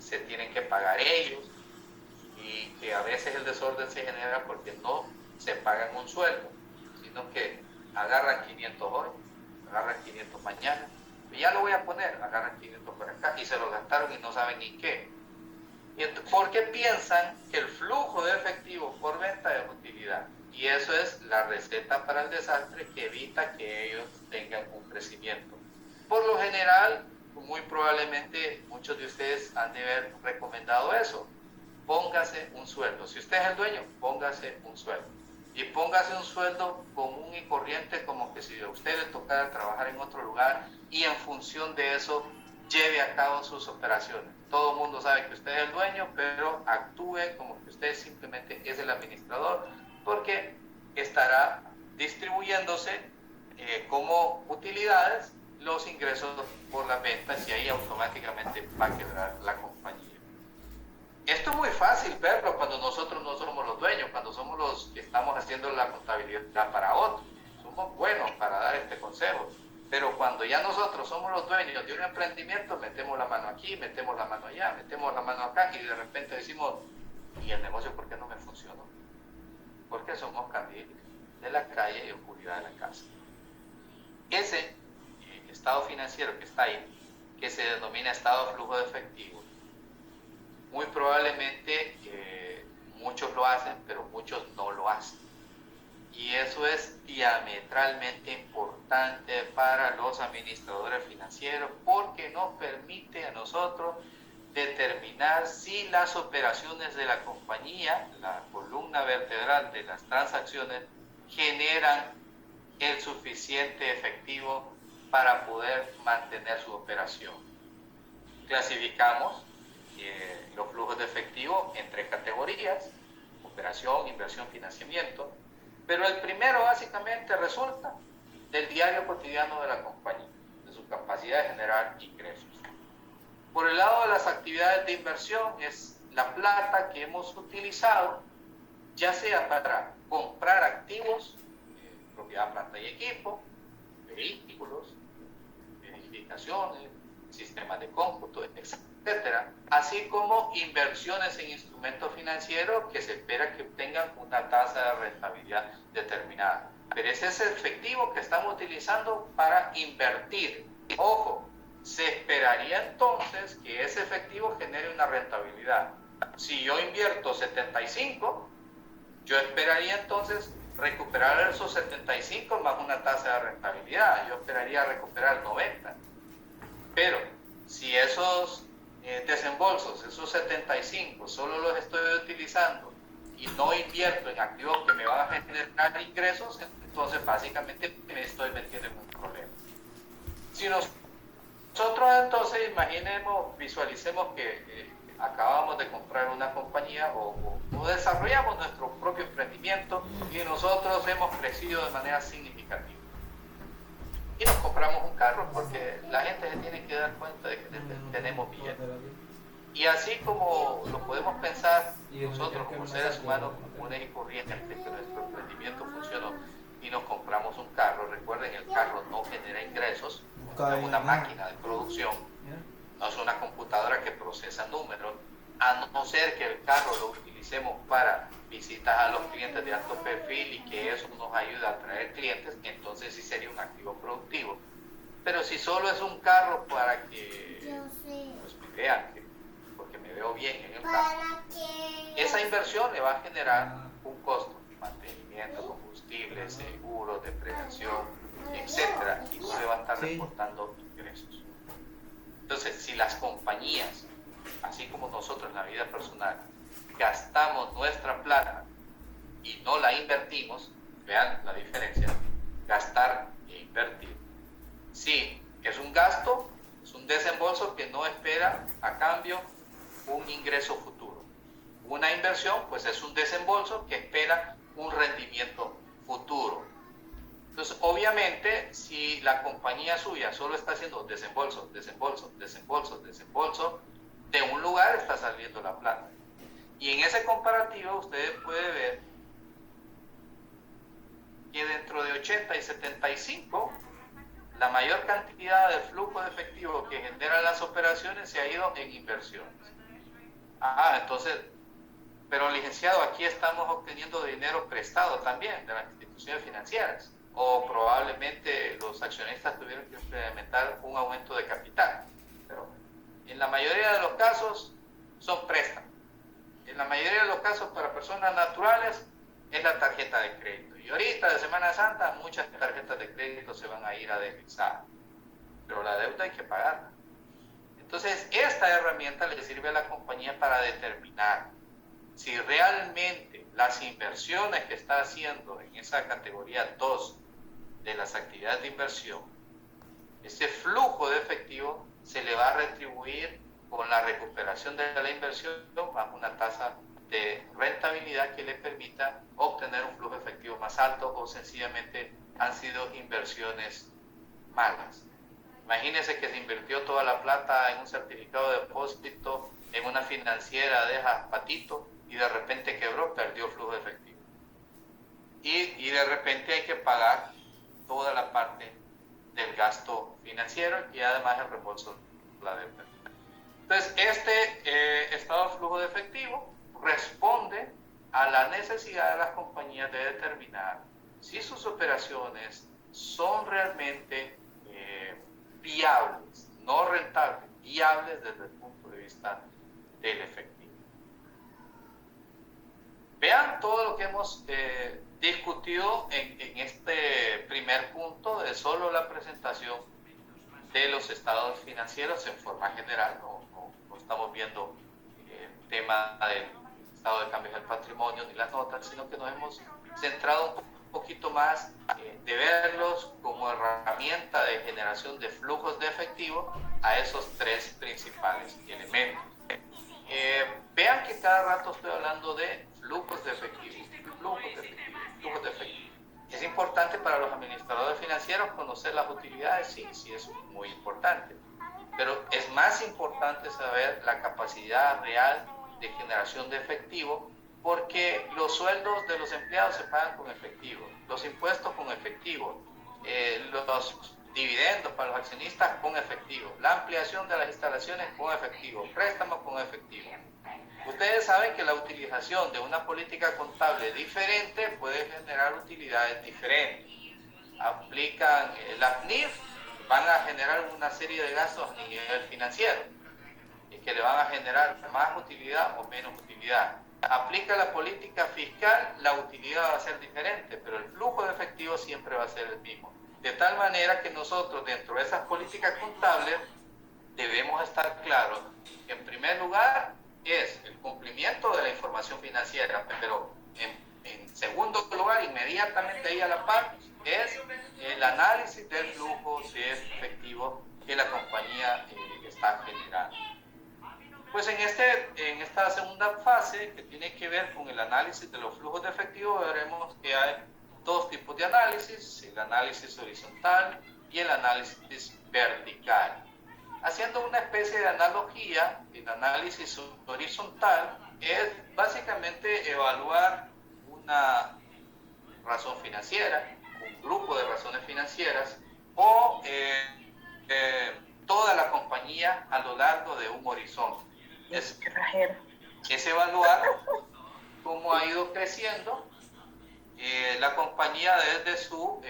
se tienen que pagar ellos y que a veces el desorden se genera porque no se pagan un sueldo, sino que agarran 500 hoy, agarran 500 mañana, y ya lo voy a poner, agarran 500 por acá y se lo gastaron y no saben ni qué. ¿Por qué piensan que el flujo de efectivo por venta es utilidad? Y eso es la receta para el desastre que evita que ellos tengan un crecimiento. Por lo general, muy probablemente muchos de ustedes han de haber recomendado eso. Póngase un sueldo. Si usted es el dueño, póngase un sueldo. Y póngase un sueldo común y corriente, como que si a usted le tocara trabajar en otro lugar y en función de eso lleve a cabo sus operaciones. Todo el mundo sabe que usted es el dueño, pero actúe como que usted simplemente es el administrador, porque estará distribuyéndose como utilidades los ingresos por las ventas y ahí automáticamente va a quebrar la compañía. Esto es muy fácil verlo cuando nosotros no somos los dueños, cuando somos los que estamos haciendo la contabilidad para otros. Somos buenos para dar este consejo, pero cuando ya nosotros somos los dueños de un emprendimiento, metemos la mano aquí, metemos la mano allá, metemos la mano acá y de repente decimos, ¿y el negocio por qué no me funcionó? Porque somos candiles de la calle y oscuridad de la casa. Ese estado financiero que está ahí, que se denomina estado de flujo de efectivo, muy probablemente muchos lo hacen, pero muchos no lo hacen. Y eso es diametralmente importante para los administradores financieros porque nos permite a nosotros determinar si las operaciones de la compañía, la columna vertebral de las transacciones, generan el suficiente efectivo para poder mantener su operación. Clasificamos los flujos de efectivo en 3 categorías: operación, inversión, financiamiento, pero el primero básicamente resulta del diario cotidiano de la compañía, de su capacidad de generar ingresos. Por el lado de las actividades de inversión es la plata que hemos utilizado, ya sea para comprar activos, propiedad, planta y equipo, vehículos, edificaciones, sistemas de cómputo, etcétera, así como inversiones en instrumentos financieros que se espera que obtengan una tasa de rentabilidad determinada. Pero ese es el efectivo que estamos utilizando para invertir. Ojo, se esperaría entonces que ese efectivo genere una rentabilidad. Si yo invierto 75, yo esperaría entonces recuperar esos 75 más una tasa de rentabilidad. Yo esperaría recuperar 90. Pero si esos desembolsos, esos 75, solo los estoy utilizando y no invierto en activos que me van a generar ingresos, entonces básicamente me estoy metiendo en un problema. Si nosotros nosotros entonces visualicemos que acabamos de comprar una compañía o desarrollamos nuestro propio emprendimiento y nosotros hemos crecido de manera significativa. Y nos compramos un carro porque la gente se tiene que dar cuenta de que tenemos billetes. Y así como lo podemos pensar nosotros como seres humanos comunes y corrientes, que nuestro emprendimiento funcionó y nos compramos un carro. Recuerden, el carro no genera ingresos, es una máquina de producción, no es una computadora que procesa números, a no ser que el carro lo utilicemos para visitas a los clientes de alto perfil y que eso nos ayude a atraer clientes, entonces sí sería un activo productivo. Pero si solo es un carro para que pues, me vean, porque me veo bien en el carro, esa inversión le va a generar un costo, mantenimiento, combustible, seguro, depreciación, etcétera, y no le va a estar reportando ingresos. Entonces, si las compañías, así como nosotros en la vida personal, gastamos nuestra plata y no la invertimos, vean la diferencia, gastar e invertir. Sí, es un gasto, es un desembolso que no espera a cambio un ingreso futuro. Una inversión, pues es un desembolso que espera un rendimiento futuro. Entonces, obviamente, si la compañía suya solo está haciendo desembolso, de un lugar está saliendo la plata. Y en ese comparativo usted puede ver que dentro de 80 y 75, la mayor cantidad del flujo de efectivo que generan las operaciones se ha ido en inversiones. Entonces, pero licenciado, aquí estamos obteniendo dinero prestado también de las instituciones financieras, o probablemente los accionistas tuvieron que implementar un aumento de capital. Pero en la mayoría de los casos son préstamos. En la mayoría de los casos para personas naturales es la tarjeta de crédito. Y ahorita de Semana Santa muchas tarjetas de crédito se van a ir a deslizar. Pero la deuda hay que pagarla. Entonces esta herramienta le sirve a la compañía para determinar si realmente las inversiones que está haciendo en esa categoría 2 de las actividades de inversión, ese flujo de efectivo se le va a retribuir con la recuperación de la inversión bajo una tasa de rentabilidad que le permita obtener un flujo efectivo más alto, o sencillamente han sido inversiones malas. Imagínense que se invirtió toda la plata en un certificado de depósito en una financiera de patito y de repente quebró, perdió el flujo de efectivo. Y de repente hay que pagar toda la parte del gasto financiero y además el reembolso de la deuda. Entonces, este estado de flujo de efectivo responde a la necesidad de las compañías de determinar si sus operaciones son realmente viables, no rentables, viables desde el punto de vista del efectivo. Vean todo lo que hemos discutido en este primer punto de solo la presentación de los estados financieros en forma general. No estamos viendo el tema del estado de cambios del patrimonio ni las notas, sino que nos hemos centrado un poquito más de verlos como herramienta de generación de flujos de efectivo a esos tres principales elementos. Vean que cada rato estoy hablando de flujos de efectivo, flujos de efectivo. ¿Es importante para los administradores financieros conocer las utilidades? Sí, es muy importante. Pero es más importante saber la capacidad real de generación de efectivo, porque los sueldos de los empleados se pagan con efectivo, los impuestos con efectivo, los dividendos para los accionistas con efectivo, la ampliación de las instalaciones con efectivo, préstamos con efectivo. Ustedes saben que la utilización de una política contable diferente puede generar utilidades diferentes. Aplican la PNIF, van a generar una serie de gastos a nivel financiero que le van a generar más utilidad o menos utilidad. Aplica la política fiscal, la utilidad va a ser diferente, pero el flujo de efectivo siempre va a ser el mismo. De tal manera que nosotros, dentro de esas políticas contables, debemos estar claros que en primer lugar es el cumplimiento de la información financiera, pero en segundo lugar, inmediatamente ahí a la par, es el análisis del flujo de efectivo que la compañía base que tiene que ver con el análisis de los flujos de efectivo, veremos que hay dos tipos de análisis, el análisis horizontal y el análisis vertical. Haciendo una especie de analogía, el análisis horizontal es básicamente evaluar una razón financiera, un grupo de razones financieras o toda la compañía a lo largo de un horizonte. Es evaluar cómo ha ido creciendo la compañía desde su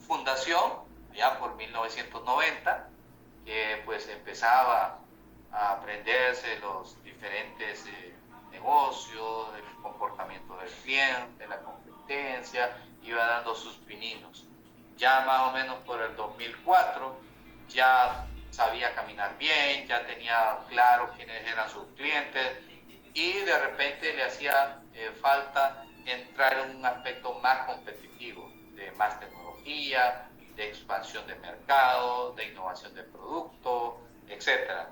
fundación, ya por 1990, que pues empezaba a aprenderse los diferentes negocios, el comportamiento del cliente, la competencia, iba dando sus pininos. Ya más o menos por el 2004 ya sabía caminar bien, ya tenía claro quiénes eran sus clientes y de repente le hacía falta entrar en un aspecto más competitivo, de más tecnología, de expansión de mercado, de innovación de producto, etc.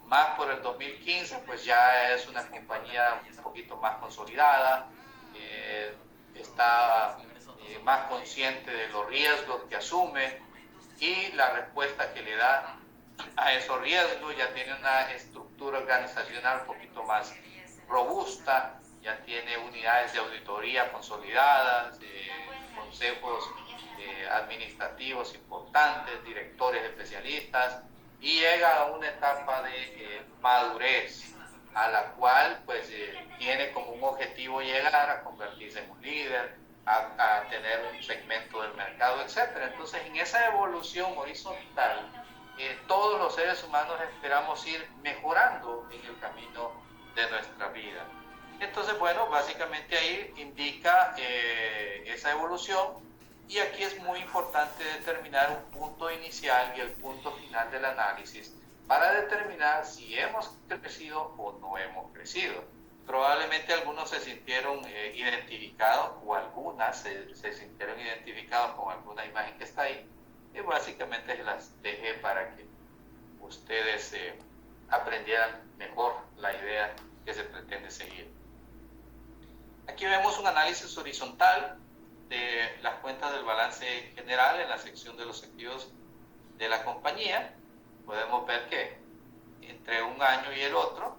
Más por el 2015, pues ya es una compañía un poquito más consolidada, está más consciente de los riesgos que asume y la respuesta que le da a esos riesgos, ya tiene una estructura organizacional un poquito más robusta, ya tiene unidades de auditoría consolidadas, consejos administrativos importantes, directores especialistas, y llega a una etapa de madurez a la cual pues tiene como un objetivo llegar a convertirse en un líder, a tener un segmento del mercado, etc. Entonces, en esa evolución horizontal, todos los seres humanos esperamos ir mejorando en el camino de nuestra vida. Entonces, bueno, básicamente ahí indica esa evolución, y aquí es muy importante determinar un punto inicial y el punto final del análisis para determinar si hemos crecido o no hemos crecido. Probablemente algunos se sintieron identificados, o algunas se sintieron identificados con alguna imagen que está ahí, y básicamente las dejé para que ustedes aprendieran mejor la idea que se pretende seguir. Aquí vemos un análisis horizontal de las cuentas del balance general en la sección de los activos de la compañía. Podemos ver que entre un año y el otro,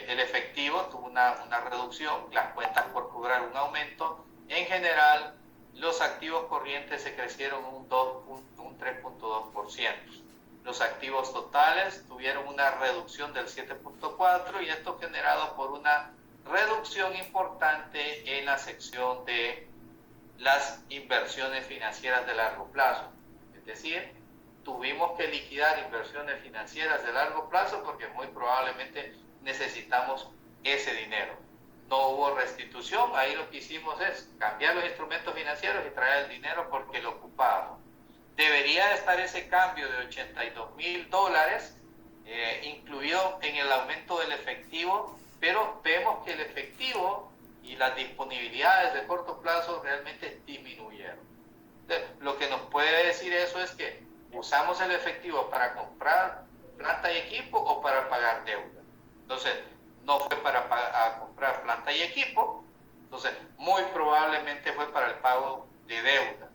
el efectivo tuvo una reducción, las cuentas por cobrar un aumento. En general, los activos corrientes se crecieron un 3.2%. Los activos totales tuvieron una reducción del 7.4%, y esto generado por una reducción importante en la sección de las inversiones financieras de largo plazo. Es decir, tuvimos que liquidar inversiones financieras de largo plazo porque muy probablemente necesitamos ese dinero. No hubo restitución, ahí lo que hicimos es cambiar los instrumentos financieros y traer el dinero porque lo ocupábamos. Debería estar ese cambio de $82,000 incluido en el aumento del efectivo, pero vemos que el efectivo y las disponibilidades de corto plazo realmente disminuyeron. Entonces, lo que nos puede decir eso es que usamos el efectivo para comprar planta y equipo o para pagar deuda. Entonces, no fue para comprar planta y equipo, entonces muy probablemente fue para el pago de deuda.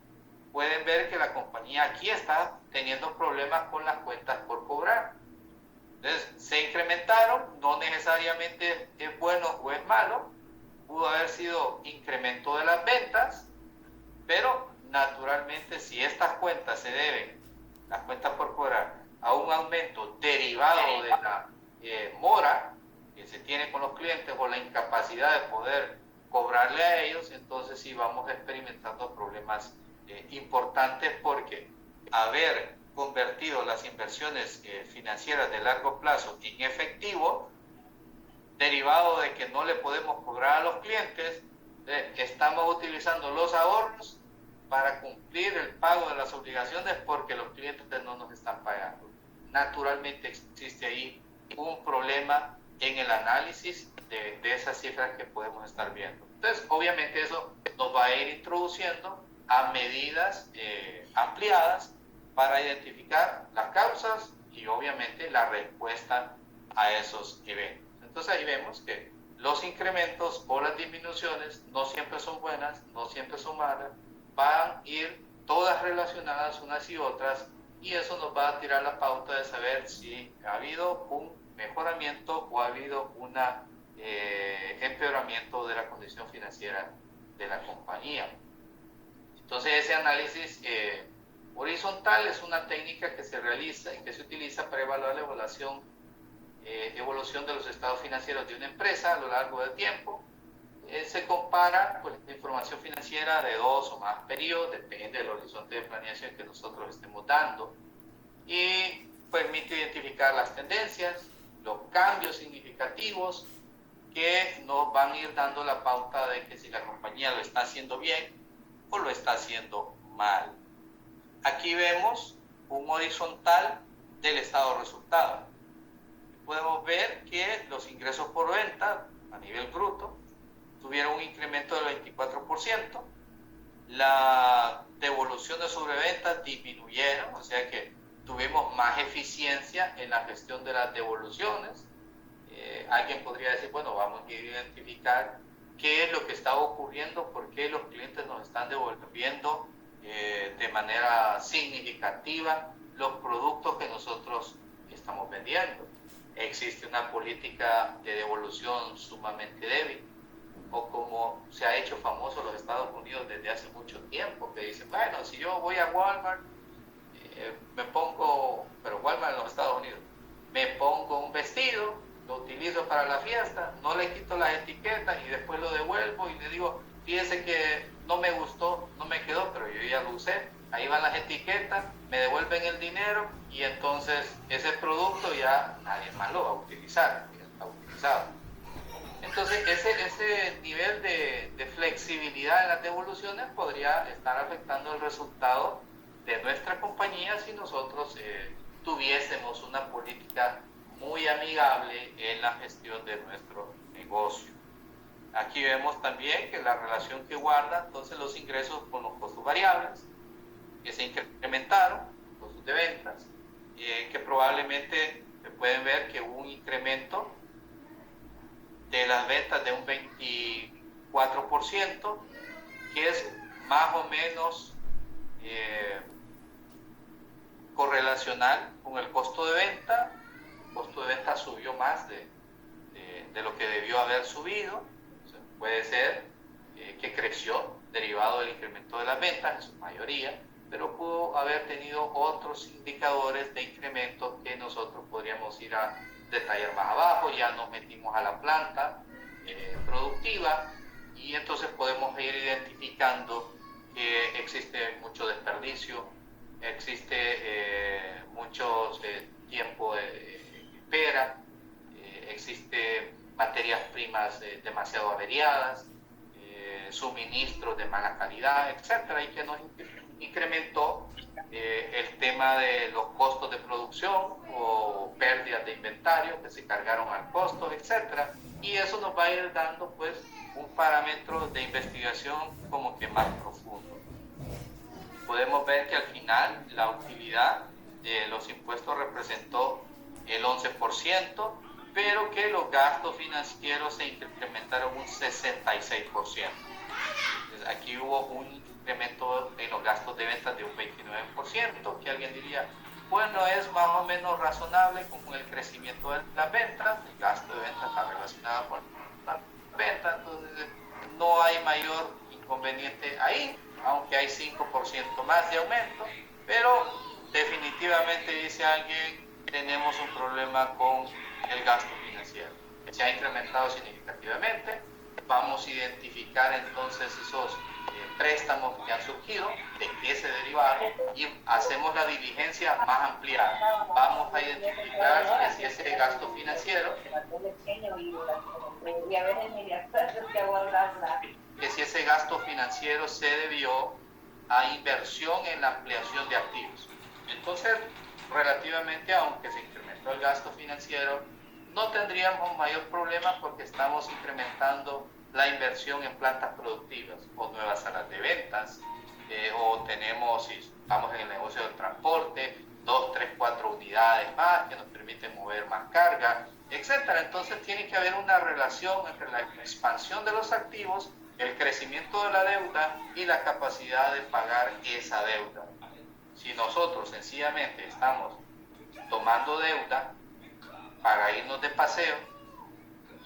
Pueden ver que la compañía aquí está teniendo problemas con las cuentas por cobrar. Entonces, se incrementaron, no necesariamente es bueno o es malo, pudo haber sido incremento de las ventas, pero naturalmente si estas cuentas se deben, las cuentas por cobrar, a un aumento derivado de la mora que se tiene con los clientes o la incapacidad de poder cobrarle a ellos, entonces sí vamos experimentando problemas importantes, porque haber convertido las inversiones financieras de largo plazo en efectivo, derivado de que no le podemos cobrar a los clientes, estamos utilizando los ahorros para cumplir el pago de las obligaciones porque los clientes no nos están pagando. Naturalmente existe ahí un problema en el análisis de esas cifras que podemos estar viendo. Entonces, obviamente eso nos va a ir introduciendo a medidas ampliadas para identificar las causas y obviamente la respuesta a esos eventos. Entonces ahí vemos que los incrementos o las disminuciones no siempre son buenas, no siempre son malas, van a ir todas relacionadas unas y otras, y eso nos va a tirar la pauta de saber si ha habido un mejoramiento o ha habido un empeoramiento de la condición financiera de la compañía. Entonces ese análisis horizontal es una técnica que se realiza y que se utiliza para evaluar la evolución de los estados financieros de una empresa a lo largo del tiempo. Se compara pues, la información financiera de 2 o más periodos, depende del horizonte de planeación que nosotros estemos dando, y permite identificar las tendencias, los cambios significativos que nos van a ir dando la pauta de que si la compañía lo está haciendo bien o lo está haciendo mal. Aquí vemos un horizontal del estado de resultado. Podemos ver que los ingresos por venta a nivel bruto tuvieron un incremento del 24%, la devolución de sobreventas disminuyeron, o sea que tuvimos más eficiencia en la gestión de las devoluciones. Alguien podría decir, bueno, vamos a identificar qué es lo que está ocurriendo, por qué los clientes nos están devolviendo de manera significativa los productos que nosotros estamos vendiendo. Existe una política de devolución sumamente débil, o como se ha hecho famoso en los Estados Unidos desde hace mucho tiempo, que dicen, bueno, si yo voy a Walmart, me pongo, pero Walmart en los Estados Unidos, me pongo un vestido, lo utilizo para la fiesta, no le quito las etiquetas y después lo devuelvo y le digo, fíjese que no me gustó, no me quedó, pero yo ya lo usé, ahí van las etiquetas, me devuelven el dinero y entonces ese producto ya nadie más lo va a utilizar, ya está utilizado. Entonces ese nivel de flexibilidad en las devoluciones podría estar afectando el resultado de nuestra compañía si nosotros tuviésemos una política muy amigable en la gestión de nuestro negocio. Aquí vemos también que la relación que guarda entonces los ingresos con los costos variables que se incrementaron, costos de ventas, que probablemente se pueden ver que hubo un incremento de las ventas de un 24%, que es más o menos correlacional con el costo de venta. El costo de venta subió más de lo que debió haber subido. O sea, puede ser que creció derivado del incremento de las ventas en su mayoría, pero pudo haber tenido otros indicadores de incremento que nosotros podríamos ir a detallar más abajo. Ya nos metimos a la planta productiva y entonces podemos ir identificando que existe mucho desperdicio, existe mucho tiempo de espera, existe materias primas demasiado averiadas, suministros de mala calidad, etcétera, y que nos incrementó el tema de los costos de producción o pérdidas de inventario que se cargaron al costo, etcétera, y eso nos va a ir dando pues un parámetro de investigación como que más profundo. Podemos ver que al final la utilidad de los impuestos representó el 11%, pero que los gastos financieros se incrementaron un 66%. Entonces, aquí hubo un incremento en los gastos de ventas de un 29%, que alguien diría, bueno, es más o menos razonable con el crecimiento de las ventas, el gasto de ventas está relacionado con la venta, entonces no hay mayor inconveniente ahí, aunque hay 5% más de aumento, pero definitivamente, dice alguien, tenemos un problema con el gasto financiero, que se ha incrementado significativamente. Vamos a identificar entonces esos préstamos que han surgido, de qué se derivaron, y hacemos la diligencia más ampliada. Vamos a identificar que si ese gasto financiero, se debió a inversión en la ampliación de activos. Entonces, relativamente, aunque se incrementó el gasto financiero, no tendríamos mayor problema porque estamos incrementando la inversión en plantas productivas o nuevas salas de ventas, o tenemos, si estamos en el negocio del transporte, 2, 3, 4 unidades más que nos permiten permiten mover más carga, etcétera. Entonces tiene que haber una relación entre la expansión de los activos, el crecimiento de la deuda y la capacidad de pagar esa deuda. Si nosotros sencillamente estamos tomando deuda para irnos de paseo,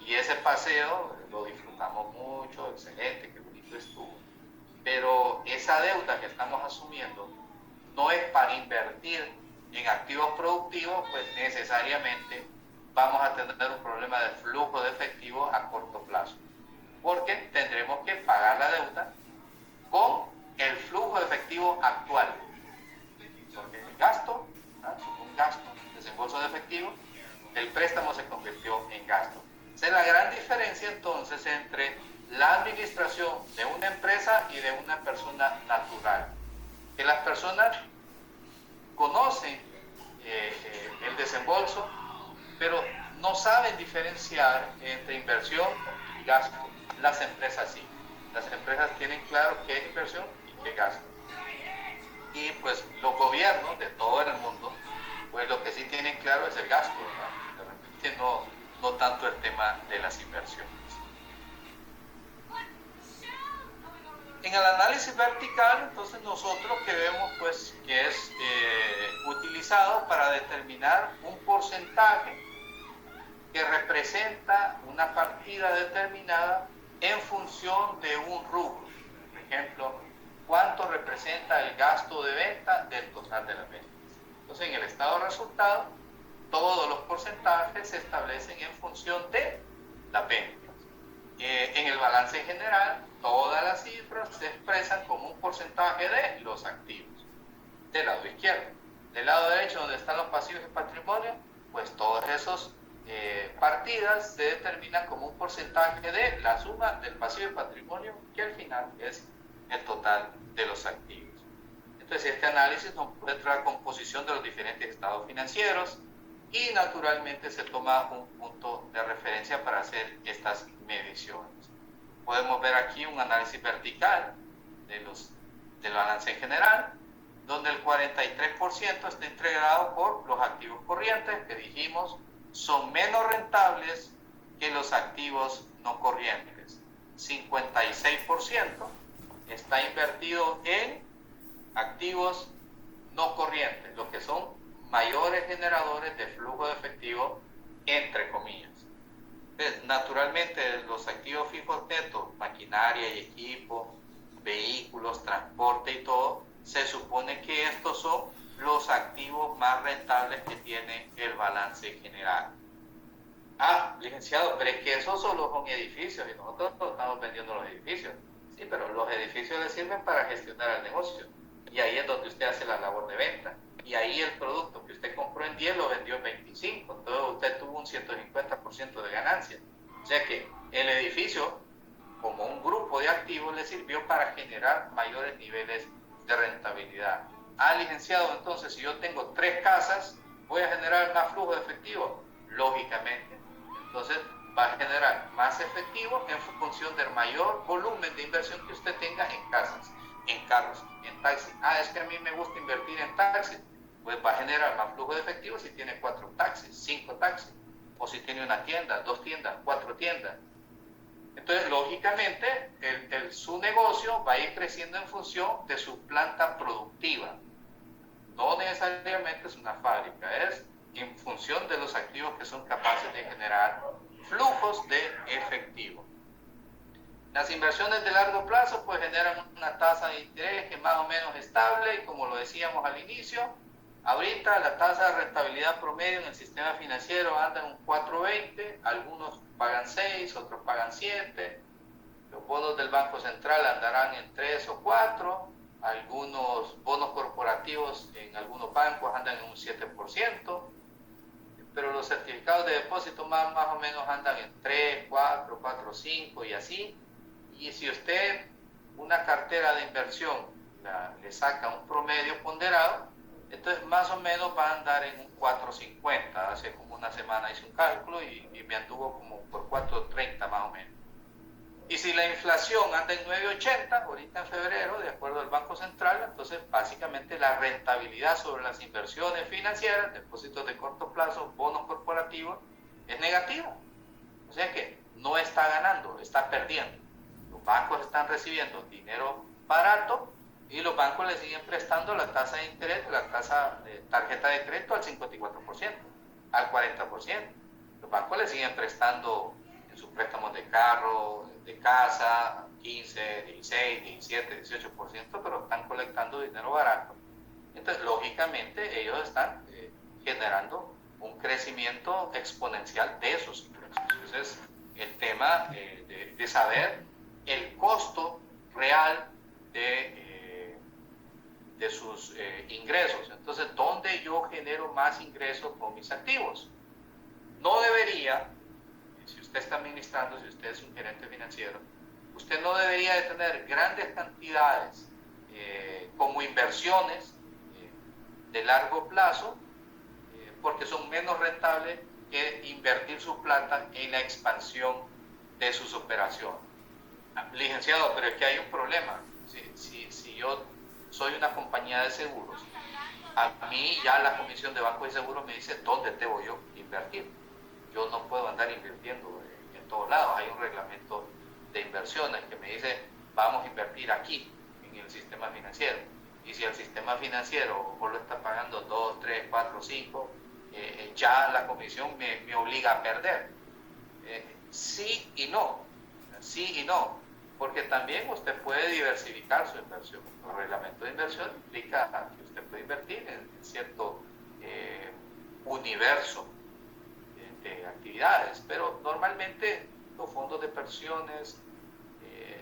y ese paseo lo disfrutamos mucho, excelente, qué bonito estuvo, pero esa deuda que estamos asumiendo no es para invertir en activos productivos, pues necesariamente vamos a tener un problema de flujo de efectivo a corto plazo, porque tendremos que pagar la deuda con el flujo de efectivo actual, porque el gasto, un gasto, desembolso de efectivo, el préstamo se convirtió en gasto. Esa es la gran diferencia entonces entre la administración de una empresa y de una persona natural, que las personas conocen el desembolso, pero no saben diferenciar entre inversión y gasto. Las empresas sí. Las empresas tienen claro qué es inversión y qué es gasto. Y pues los gobiernos de todo el mundo, pues lo que sí tienen claro es el gasto, ¿no? De repente no tanto el tema de las inversiones. En el análisis vertical, entonces nosotros que vemos pues que es utilizado para determinar un porcentaje que representa una partida determinada en función de un rubro. Por ejemplo, ¿cuánto representa el gasto de venta del total de las ventas? Entonces, en el estado de resultado, todos los porcentajes se establecen en función de las ventas. En el balance general, todas las cifras se expresan como un porcentaje de los activos. Del lado izquierdo. Del lado derecho, donde están los pasivos y patrimonio, pues todas esas partidas se determinan como un porcentaje de la suma del pasivo y patrimonio, que al final es el total de los activos. Entonces, este análisis nos muestra la composición de los diferentes estados financieros y naturalmente se toma un punto de referencia para hacer estas mediciones. Podemos ver aquí un análisis vertical del balance en general, donde el 43% está integrado por los activos corrientes, que dijimos son menos rentables que los activos no corrientes. 56% está invertido en activos no corrientes, lo que son mayores generadores de flujo de efectivo, entre comillas. Naturalmente, los activos fijos netos, maquinaria y equipo, vehículos, transporte y todo, se supone que estos son los activos más rentables que tiene el balance general. Licenciado, pero es que esos solo son edificios y nosotros estamos vendiendo los edificios. Sí, pero los edificios le sirven para gestionar el negocio. Y ahí es donde usted hace la labor de venta. Y ahí el producto que usted compró en 10 lo vendió en 25. Entonces usted tuvo un 150% de ganancia. O sea que el edificio, como un grupo de activos, le sirvió para generar mayores niveles de rentabilidad. Licenciado, entonces si yo tengo 3 casas, ¿voy a generar más flujo de efectivo? Lógicamente. Entonces va a generar más efectivo en función del mayor volumen de inversión que usted tenga en casas, en carros, en taxis. Es que a mí me gusta invertir en taxis. Pues va a generar más flujo de efectivo si tiene 4 taxis, 5 taxis, o si tiene una tienda, 2 tiendas, 4 tiendas. Entonces, lógicamente, su negocio va a ir creciendo en función de su planta productiva. No necesariamente es una fábrica, es en función de los activos que son capaces de generar flujos de efectivo. Las inversiones de largo plazo pues generan una tasa de interés que es más o menos estable y como lo decíamos al inicio, ahorita la tasa de rentabilidad promedio en el sistema financiero anda en un 4.20, algunos pagan 6, otros pagan 7, los bonos del Banco Central andarán en 3 o 4, algunos bonos corporativos en algunos bancos andan en un 7%, pero los certificados de depósito más o menos andan en 3, 4, 4, 5 y así. Y si usted una cartera de inversión le saca un promedio ponderado, entonces más o menos va a andar en un 4.50. Hace como una semana hice un cálculo y me anduvo como por 4.30 más o menos. Y si la inflación anda en 9,80 ahorita en febrero, de acuerdo al Banco Central, entonces básicamente la rentabilidad sobre las inversiones financieras, depósitos de corto plazo, bonos corporativos, es negativa. O sea que no está ganando, está perdiendo. Los bancos están recibiendo dinero barato y los bancos le siguen prestando la tasa de interés, la tasa de tarjeta de crédito al 54%, al 40%. Los bancos le siguen prestando en sus préstamos de carro, de casa, 15, 16, 17, 18%, pero están colectando dinero barato. Entonces, lógicamente, ellos están generando un crecimiento exponencial de esos ingresos. Entonces, el tema de saber el costo real de sus ingresos. Entonces, ¿dónde yo genero más ingresos con mis activos? No debería, si usted está administrando, si usted es un gerente financiero, usted no debería de tener grandes cantidades como inversiones de largo plazo, porque son menos rentables que invertir su plata en la expansión de sus operaciones. Licenciado, pero es que hay un problema. Si yo soy una compañía de seguros, a mí ya la Comisión de Banco y Seguros me dice dónde debo yo invertir. Yo no puedo andar invirtiendo en todos lados. Hay un reglamento de inversiones que me dice vamos a invertir aquí en el sistema financiero. Y si el sistema financiero vos lo está pagando 2, 3, 4, 5, ya la comisión me obliga a perder. Sí y no, porque también usted puede diversificar su inversión. El reglamento de inversión implica que usted puede invertir en cierto universo de actividades, pero normalmente los fondos de pensiones,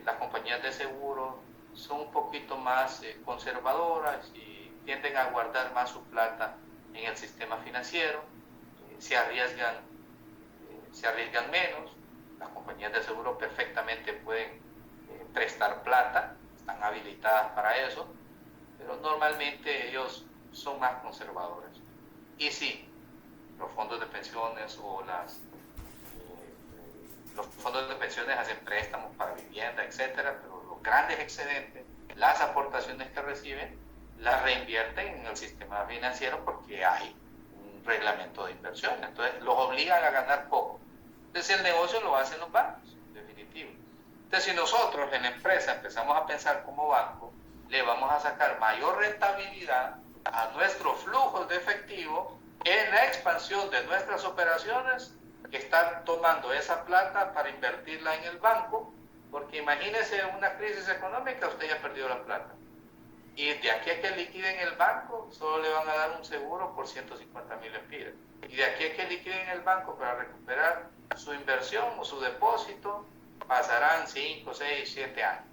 las compañías de seguro son un poquito más conservadoras y tienden a guardar más su plata en el sistema financiero, se arriesgan menos. Las compañías de seguro perfectamente pueden prestar plata, están habilitadas para eso, pero normalmente ellos son más conservadores. Y sí, los fondos de pensiones o los fondos de pensiones hacen préstamos para vivienda, etcétera, pero los grandes excedentes, las aportaciones que reciben, las reinvierten en el sistema financiero porque hay un reglamento de inversión. Entonces los obligan a ganar poco. Entonces el negocio lo hacen los bancos, definitivo. Entonces si nosotros en la empresa empezamos a pensar como banco, le vamos a sacar mayor rentabilidad a nuestros flujos de efectivo en la expansión de nuestras operaciones que estar tomando esa plata para invertirla en el banco, porque imagínese una crisis económica, usted ya perdió la plata. Y de aquí a que liquiden el banco, solo le van a dar un seguro por 150,000 lempiras. Y de aquí a que liquiden el banco para recuperar su inversión o su depósito, pasarán 5, 6, 7 años.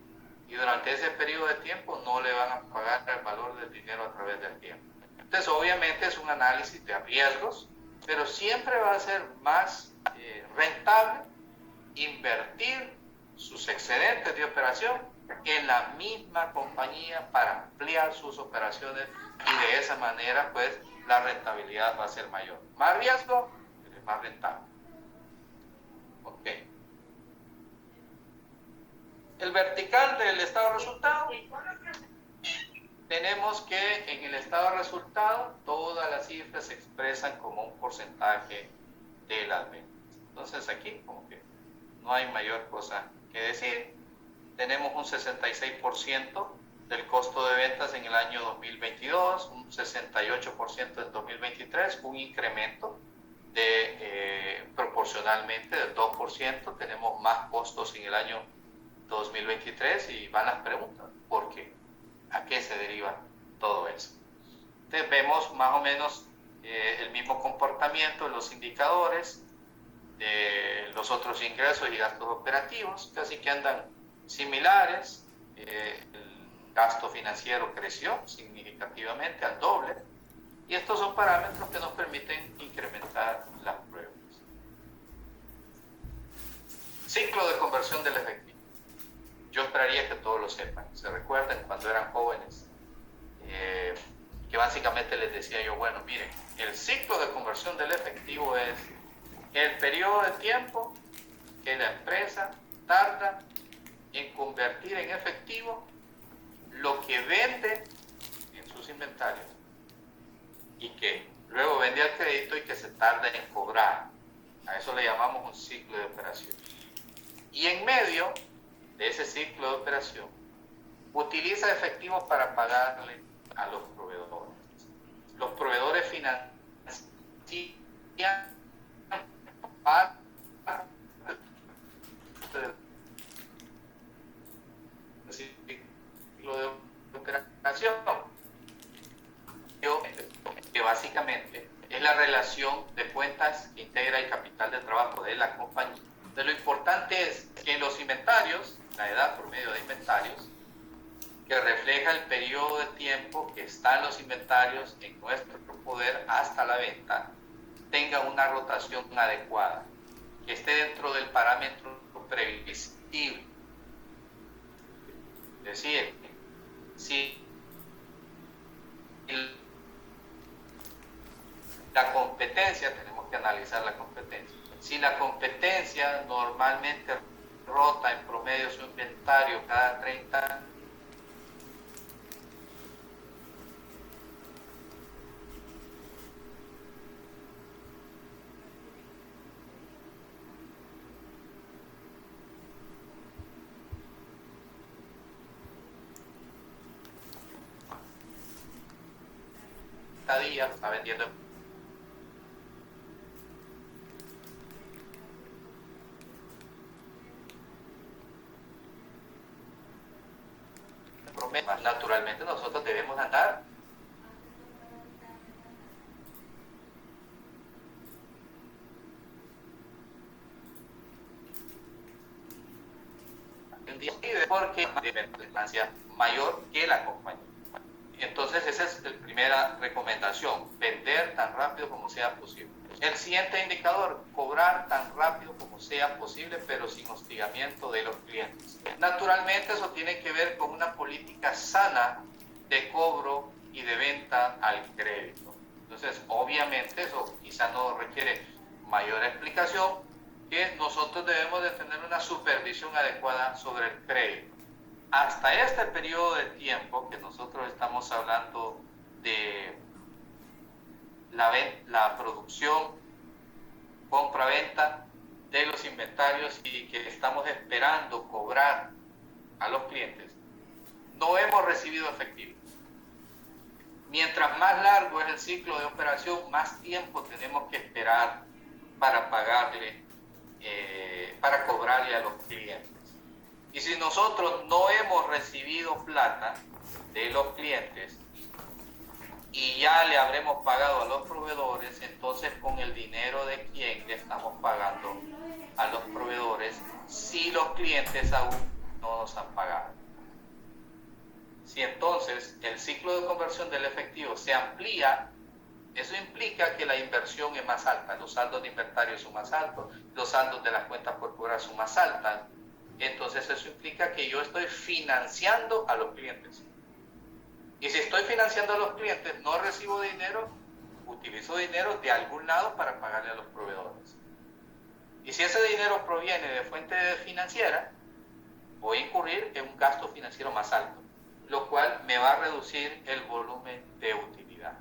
Y durante ese periodo de tiempo no le van a pagar el valor del dinero a través del tiempo. Entonces, obviamente es un análisis de riesgos, pero siempre va a ser más rentable invertir sus excedentes de operación en la misma compañía para ampliar sus operaciones y de esa manera pues la rentabilidad va a ser mayor. Más riesgo, pero es más rentable. Ok. El vertical del estado de resultado. Tenemos que en el estado de resultado todas las cifras se expresan como un porcentaje de las ventas. Entonces aquí como que no hay mayor cosa que decir. Tenemos un 66% del costo de ventas en el año 2022, un 68% en 2023, un incremento de proporcionalmente del 2%. Tenemos más costos en el año 2023 y van las preguntas, ¿por qué? ¿A qué se deriva todo eso? Entonces vemos más o menos el mismo comportamiento de los indicadores de los otros ingresos y gastos operativos, casi que andan similares. El gasto financiero creció significativamente al doble y estos son parámetros que nos permiten incrementar las pruebas. Ciclo de conversión del efectivo. Yo esperaría que todos lo sepan. Se recuerden cuando eran jóvenes que básicamente les decía yo, bueno, miren, el ciclo de conversión del efectivo es el periodo de tiempo que la empresa tarda en convertir en efectivo lo que vende en sus inventarios y que luego vende al crédito y que se tarda en cobrar. A eso le llamamos un ciclo de operación. Y en medio de ese ciclo de operación, utiliza efectivos para pagarle a los proveedores. Los proveedores financieros parte del ciclo de operación, que básicamente es la relación de cuentas que integra el capital de trabajo de la compañía. Entonces, lo importante es que en los inventarios, la edad promedio de inventarios, que refleja el periodo de tiempo que están los inventarios en nuestro poder hasta la venta, tenga una rotación adecuada, que esté dentro del parámetro previsible. Es decir, si la competencia, tenemos que analizar la competencia. Si la competencia normalmente rota en promedio su inventario cada 30 años, días está vendiendo en promedio. Naturalmente nosotros debemos andar un día porque la distancia mayor que la compañía. Entonces esa es la primera recomendación, vender tan rápido como sea posible. El siguiente indicador, cobrar tan rápido como sea posible, pero sin hostigamiento de los clientes. Naturalmente eso tiene que ver con una política sana de cobro y de venta al crédito. Entonces, obviamente eso quizá no requiere mayor explicación, que nosotros debemos de tener una supervisión adecuada sobre el crédito. Hasta este periodo de tiempo que nosotros estamos hablando de la producción, compra-venta de los inventarios y que estamos esperando cobrar a los clientes, no hemos recibido efectivo. Mientras más largo es el ciclo de operación, más tiempo tenemos que esperar para pagarle, para cobrarle a los clientes. Y si nosotros no hemos recibido plata de los clientes y ya le habremos pagado a los proveedores, entonces con el dinero de quién le estamos pagando a los proveedores si los clientes aún no nos han pagado. Si entonces el ciclo de conversión del efectivo se amplía, eso implica que la inversión es más alta, los saldos de inventario son más altos, los saldos de las cuentas por cobrar son más altas. Entonces eso implica que yo estoy financiando a los clientes. Y si estoy financiando a los clientes, no recibo dinero, utilizo dinero de algún lado para pagarle a los proveedores. Y si ese dinero proviene de fuente financiera, voy a incurrir en un gasto financiero más alto, lo cual me va a reducir el volumen de utilidad.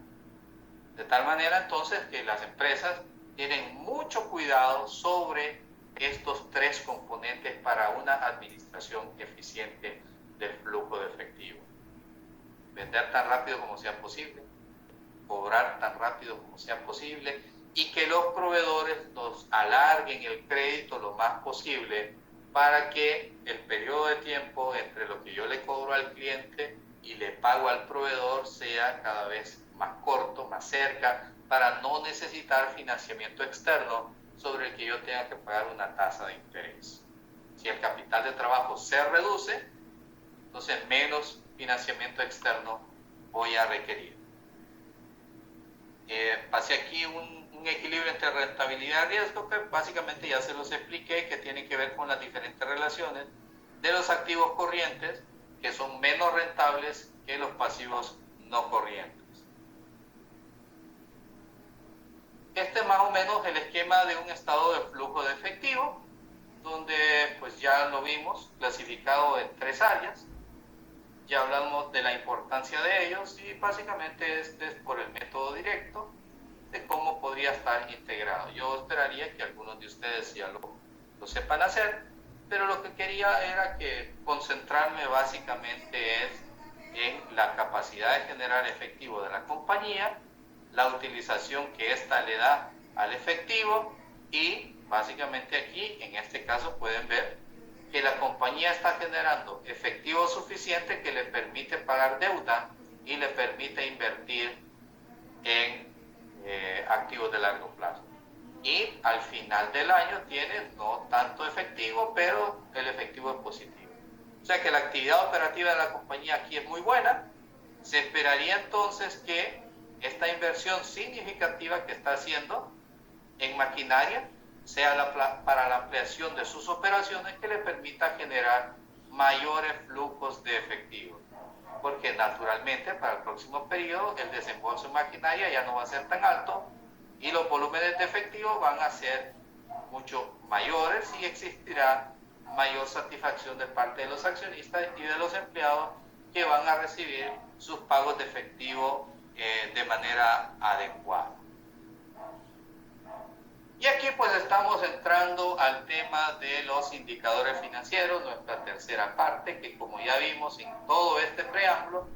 De tal manera entonces que las empresas tienen mucho cuidado sobre estos tres componentes para una administración eficiente del flujo de efectivo. Vender tan rápido como sea posible, cobrar tan rápido como sea posible y que los proveedores nos alarguen el crédito lo más posible para que el periodo de tiempo entre lo que yo le cobro al cliente y le pago al proveedor sea cada vez más corto, más cerca, para no necesitar financiamiento externo sobre el que yo tenga que pagar una tasa de interés. Si el capital de trabajo se reduce, entonces menos financiamiento externo voy a requerir. Pasé aquí un equilibrio entre rentabilidad y riesgo que básicamente ya se los expliqué, que tiene que ver con las diferentes relaciones de los activos corrientes que son menos rentables que los pasivos no corrientes. Este es más o menos el esquema de un estado de flujo de efectivo, donde pues ya ya lo vimos clasificado en 3 áreas. Ya hablamos de la importancia de ellos y básicamente este es por el método directo de cómo podría estar integrado. Yo esperaría que algunos de ustedes ya lo sepan hacer, pero lo que quería era que concentrarme básicamente es en la capacidad de generar efectivo de la compañía, la utilización que ésta le da al efectivo y básicamente aquí, en este caso, pueden ver que la compañía está generando efectivo suficiente que le permite pagar deuda y le permite invertir en activos de largo plazo. Y al final del año tiene no tanto efectivo, pero el efectivo es positivo. O sea que la actividad operativa de la compañía aquí es muy buena. Se esperaría entonces que esta inversión significativa que está haciendo en maquinaria sea para la ampliación de sus operaciones que le permita generar mayores flujos de efectivo. Porque naturalmente para el próximo periodo el desembolso en maquinaria ya no va a ser tan alto y los volúmenes de efectivo van a ser mucho mayores y existirá mayor satisfacción de parte de los accionistas y de los empleados que van a recibir sus pagos de efectivo de manera adecuada. Y aquí pues estamos entrando al tema de los indicadores financieros, nuestra tercera parte, que como ya vimos en todo este preámbulo,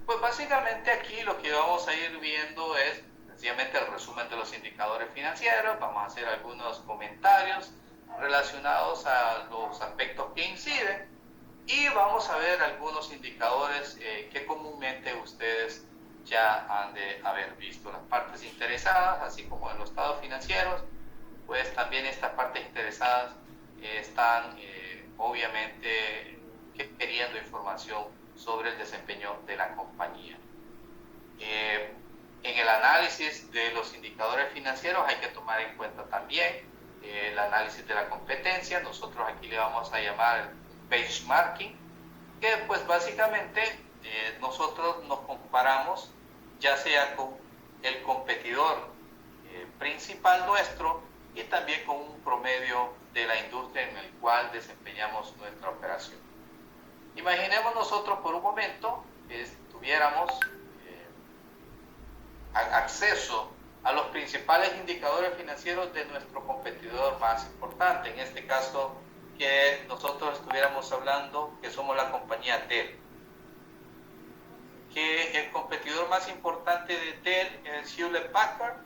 pues básicamente aquí lo que vamos a ir viendo es sencillamente el resumen de los indicadores financieros. Vamos a hacer algunos comentarios relacionados a los aspectos que inciden y vamos a ver algunos indicadores que comúnmente ustedes ya han de haber visto. Las partes interesadas, así como en los estados financieros, pues también estas partes interesadas están obviamente queriendo información sobre el desempeño de la compañía. En el análisis de los indicadores financieros hay que tomar en cuenta también el análisis de la competencia. Nosotros aquí le vamos a llamar benchmarking, que pues básicamente nosotros nos comparamos ya sea con el competidor principal nuestro y también con un promedio de la industria en el cual desempeñamos nuestra operación. Imaginemos nosotros por un momento que tuviéramos acceso a los principales indicadores financieros de nuestro competidor más importante, en este caso que nosotros estuviéramos hablando que somos la compañía Dell, que el competidor más importante de Dell es Hewlett Packard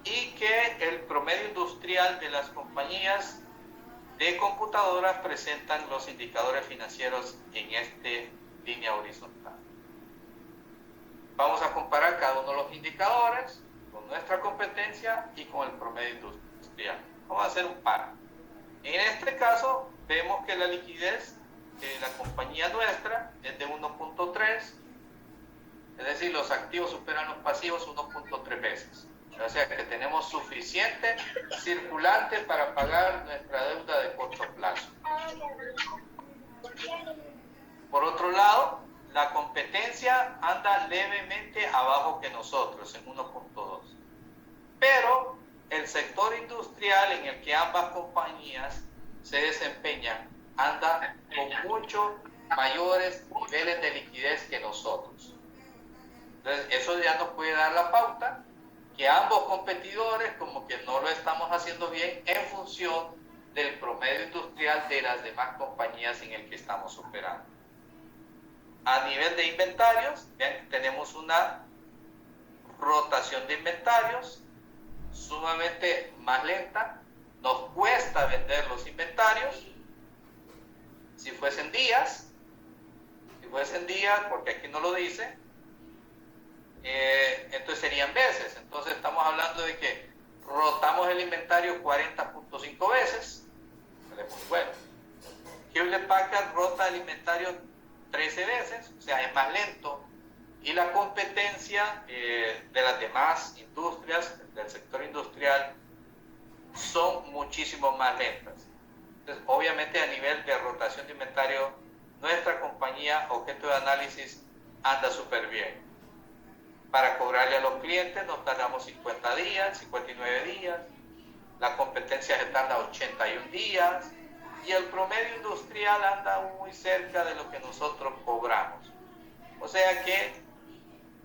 y que el promedio industrial de las compañías de computadoras presentan los indicadores financieros en esta línea horizontal. Vamos a comparar cada uno de los indicadores con nuestra competencia y con el promedio industrial. Vamos a hacer un par. En este caso, vemos que la liquidez de la compañía nuestra es de 1.3, es decir, los activos superan los pasivos 1.3 veces. O sea que tenemos suficiente circulante para pagar nuestra deuda de corto plazo. Por otro lado, la competencia anda levemente abajo que nosotros, en 1.2. Pero el sector industrial en el que ambas compañías se desempeñan anda con mucho mayores niveles de liquidez que nosotros. Entonces, eso ya nos puede dar la pauta que ambos competidores como que no lo estamos haciendo bien en función del promedio industrial de las demás compañías en el que estamos operando. A nivel de inventarios, bien, tenemos una rotación de inventarios sumamente más lenta. Nos cuesta vender los inventarios. Si fuesen días, porque aquí no lo dice, entonces serían veces. Entonces estamos hablando de que rotamos el inventario 40.5 veces. Es muy bueno. Hewlett Packard rota el inventario 13 veces, o sea, es más lento. Y la competencia de las demás industrias, del sector industrial, son muchísimo más lentas. Entonces, obviamente a nivel de rotación de inventario, nuestra compañía, objeto de análisis, anda súper bien. Para cobrarle a los clientes nos tardamos 50 días, 59 días. La competencia se tarda 81 días. y el promedio industrial anda muy cerca de lo que nosotros cobramos. O sea que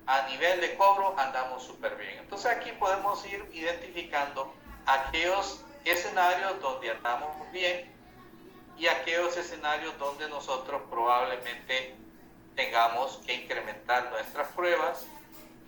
a nivel de cobro andamos súper bien. Entonces aquí podemos ir identificando aquellos escenarios donde andamos bien y aquellos escenarios donde nosotros probablemente tengamos que incrementar nuestras pruebas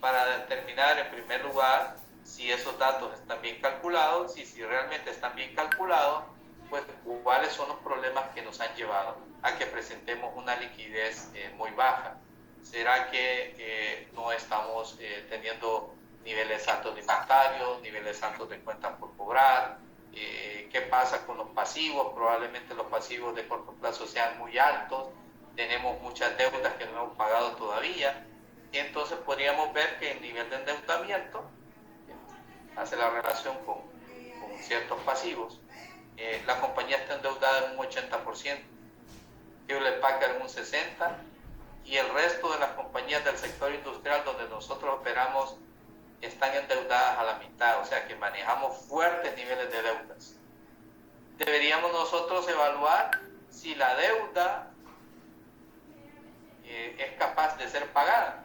para determinar en primer lugar si esos datos están bien calculados y si realmente están bien calculados, pues cuáles son los problemas que nos han llevado a que presentemos una liquidez muy baja. ¿Será que no estamos teniendo niveles altos de inventario, niveles altos de cuentas por cobrar? ¿Qué pasa con los pasivos? Probablemente los pasivos de corto plazo sean muy altos, tenemos muchas deudas que no hemos pagado todavía, y entonces podríamos ver que el nivel de endeudamiento hace la relación con ciertos pasivos. La compañía está endeudada en un 80%, Hewlett Packard en un 60%, y el resto de las compañías del sector industrial donde nosotros operamos están endeudadas a la mitad, o sea que manejamos fuertes niveles de deudas. Deberíamos nosotros evaluar si la deuda es capaz de ser pagada.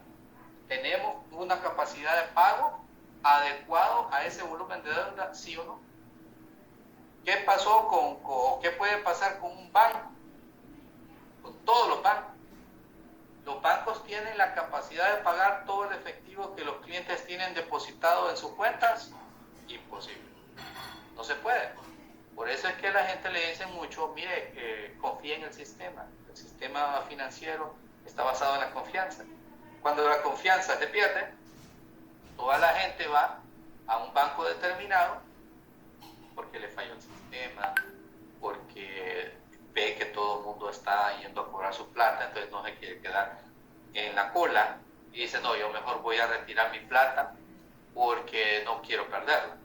¿Tenemos una capacidad de pago adecuado a ese volumen de deuda, sí o no? ¿Qué pasó o qué puede pasar con un banco? Con todos los bancos. ¿Los bancos tienen la capacidad de pagar todo el efectivo que los clientes tienen depositado en sus cuentas? Imposible. No se puede. Por eso es que a la gente le dice mucho, mire, confía en el sistema. El sistema financiero está basado en la confianza. Cuando la confianza se pierde, toda la gente va a un banco determinado porque le falló el sistema, porque ve que todo el mundo está yendo a cobrar su plata, entonces no se quiere quedar en la cola y dice, no, yo mejor voy a retirar mi plata porque no quiero perderla.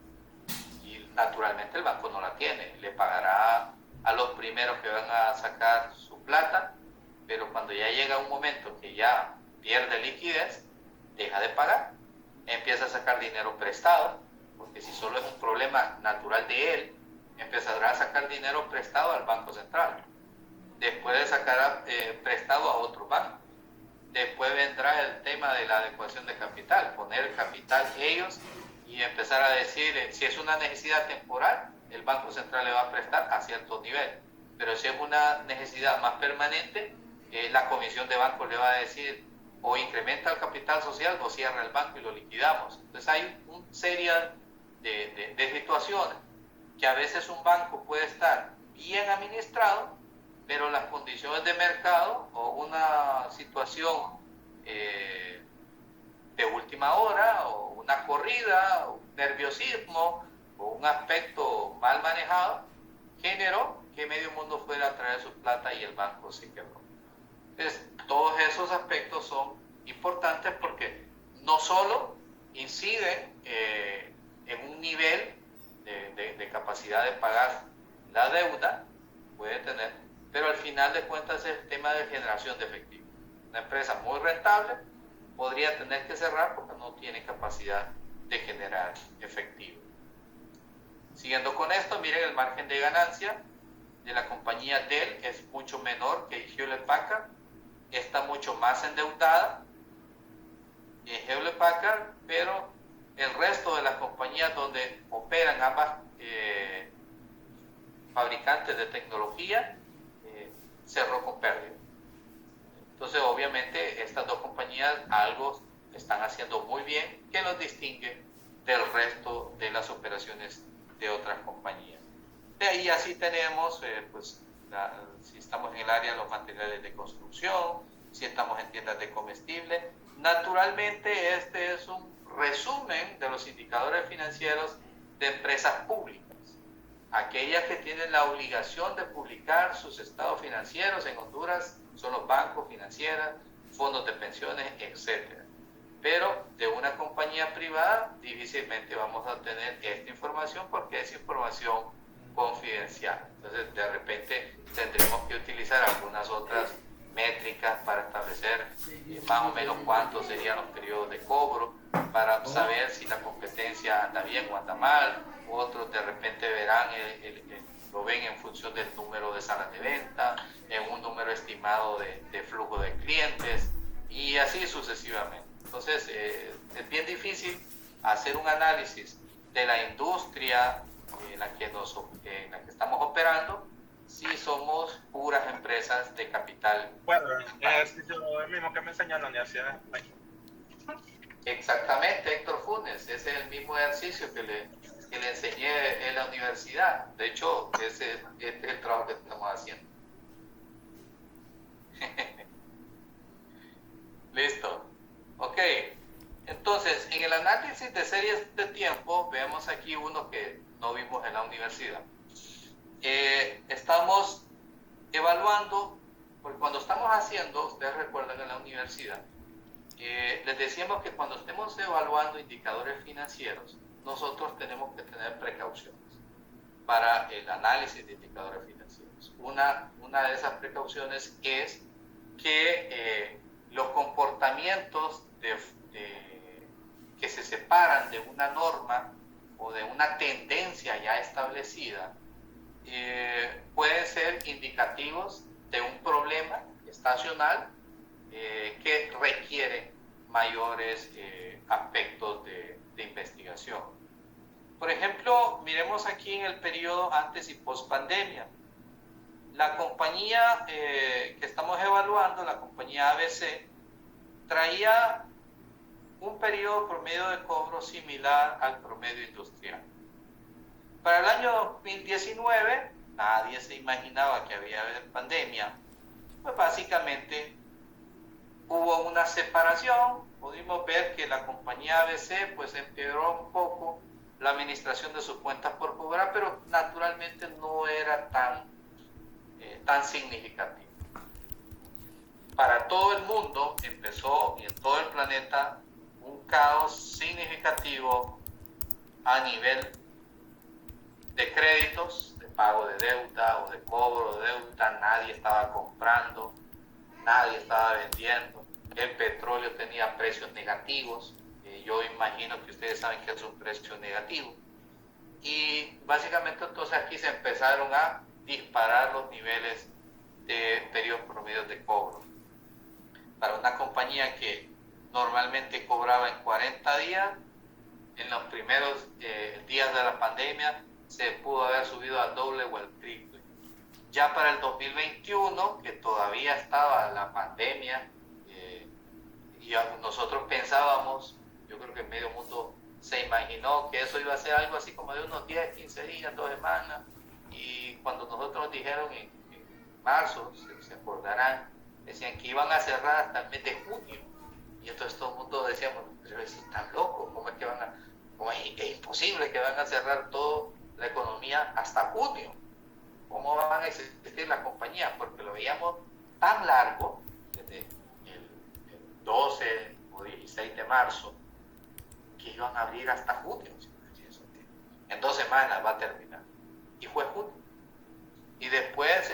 Y naturalmente el banco no la tiene, le pagará a los primeros que van a sacar su plata, pero cuando ya llega un momento que ya pierde liquidez, deja de pagar, empieza a sacar dinero prestado, porque si solo es un problema natural de él, empezará a sacar dinero prestado al Banco Central, después de sacar prestado a otro banco, después vendrá el tema de la adecuación de capital, poner el capital ellos y empezar a decir, si es una necesidad temporal, el Banco Central le va a prestar a cierto nivel, pero si es una necesidad más permanente, la comisión de banco le va a decir, o incrementa el capital social o cierra el banco y lo liquidamos. Entonces hay una serie de situaciones que a veces un banco puede estar bien administrado, pero las condiciones de mercado o una situación de última hora o una corrida o un nerviosismo o un aspecto mal manejado generó que medio mundo fuera a traer su plata y el banco se quebró. Entonces, todos esos aspectos son importantes porque no solo inciden en un nivel de capacidad de pagar la deuda, puede tener, pero al final de cuentas es el tema de generación de efectivo. Una empresa muy rentable podría tener que cerrar porque no tiene capacidad de generar efectivo. Siguiendo con esto, miren el margen de ganancia de la compañía Dell es mucho menor que Hewlett Packard, está mucho más endeudada en Hewlett Packard, pero el resto de las compañías donde operan ambas fabricantes de tecnología cerró con pérdida. Entonces, obviamente, estas dos compañías algo están haciendo muy bien que los distingue del resto de las operaciones de otras compañías. De ahí así tenemos, si estamos en el área de los materiales de construcción, si estamos en tiendas de comestibles. Naturalmente, este es un resumen de los indicadores financieros de empresas públicas. Aquellas que tienen la obligación de publicar sus estados financieros en Honduras son los bancos, financieras, fondos de pensiones, etc. Pero de una compañía privada difícilmente vamos a tener esta información porque es información confidencial. Entonces, de repente tendremos que utilizar algunas otras métricas para establecer más o menos cuántos serían los periodos de cobro, para saber si la competencia anda bien o anda mal. Otros de repente verán lo ven en función del número de salas de venta, en un número estimado de flujo de clientes y así sucesivamente. Entonces, es bien difícil hacer un análisis de la industria en la que estamos operando si somos puras empresas de capital. Bueno, el ejercicio es el mismo que me enseñó en la universidad. Exactamente, Héctor Funes, ese es el mismo ejercicio que le enseñé en la universidad. De hecho, este es el trabajo que estamos haciendo. Listo. Ok. Entonces, en el análisis de series de tiempo, veamos aquí uno que no vimos en la universidad. Estamos evaluando, porque cuando estamos haciendo, ustedes recuerdan en la universidad, les decíamos que cuando estemos evaluando indicadores financieros, nosotros tenemos que tener precauciones para el análisis de indicadores financieros. Una de esas precauciones es que los comportamientos que se separan de una norma o de una tendencia ya establecida pueden ser indicativos de un problema estacional que requiere mayores aspectos de investigación. Por ejemplo, miremos aquí en el periodo antes y post pandemia. La compañía que estamos evaluando, la compañía ABC, traía un periodo promedio de cobro similar al promedio industrial. Para el año 2019, nadie se imaginaba que había pandemia. Pues básicamente hubo una separación, pudimos ver que la compañía ABC pues empeoró un poco la administración de sus cuentas por cobrar, pero naturalmente no era tan significativo. Para todo el mundo empezó y en todo el planeta un caos significativo a nivel de créditos, de pago de deuda o de cobro de deuda. Nadie estaba comprando, nadie estaba vendiendo, el petróleo tenía precios negativos, yo imagino que ustedes saben que es un precio negativo, y básicamente entonces aquí se empezaron a disparar los niveles de periodos promedios de cobro. Para una compañía que normalmente cobraba en 40 días, en los primeros días de la pandemia se pudo haber subido al doble o al triple. Ya para el 2021, que todavía estaba la pandemia, y nosotros pensábamos, yo creo que medio mundo se imaginó que eso iba a ser algo así como de unos 10, 15 días, 2 semanas, y cuando nosotros dijeron en marzo, se acordarán, decían que iban a cerrar hasta el mes de junio, y entonces todo el mundo decíamos, pero están locos, ¿cómo es que es imposible que van a cerrar toda la economía hasta junio? ¿Cómo van a existir las compañías? Porque lo veíamos tan largo, desde el 12 o 16 de marzo, que iban a abrir hasta junio. En 2 semanas va a terminar. Y fue junio. Y después,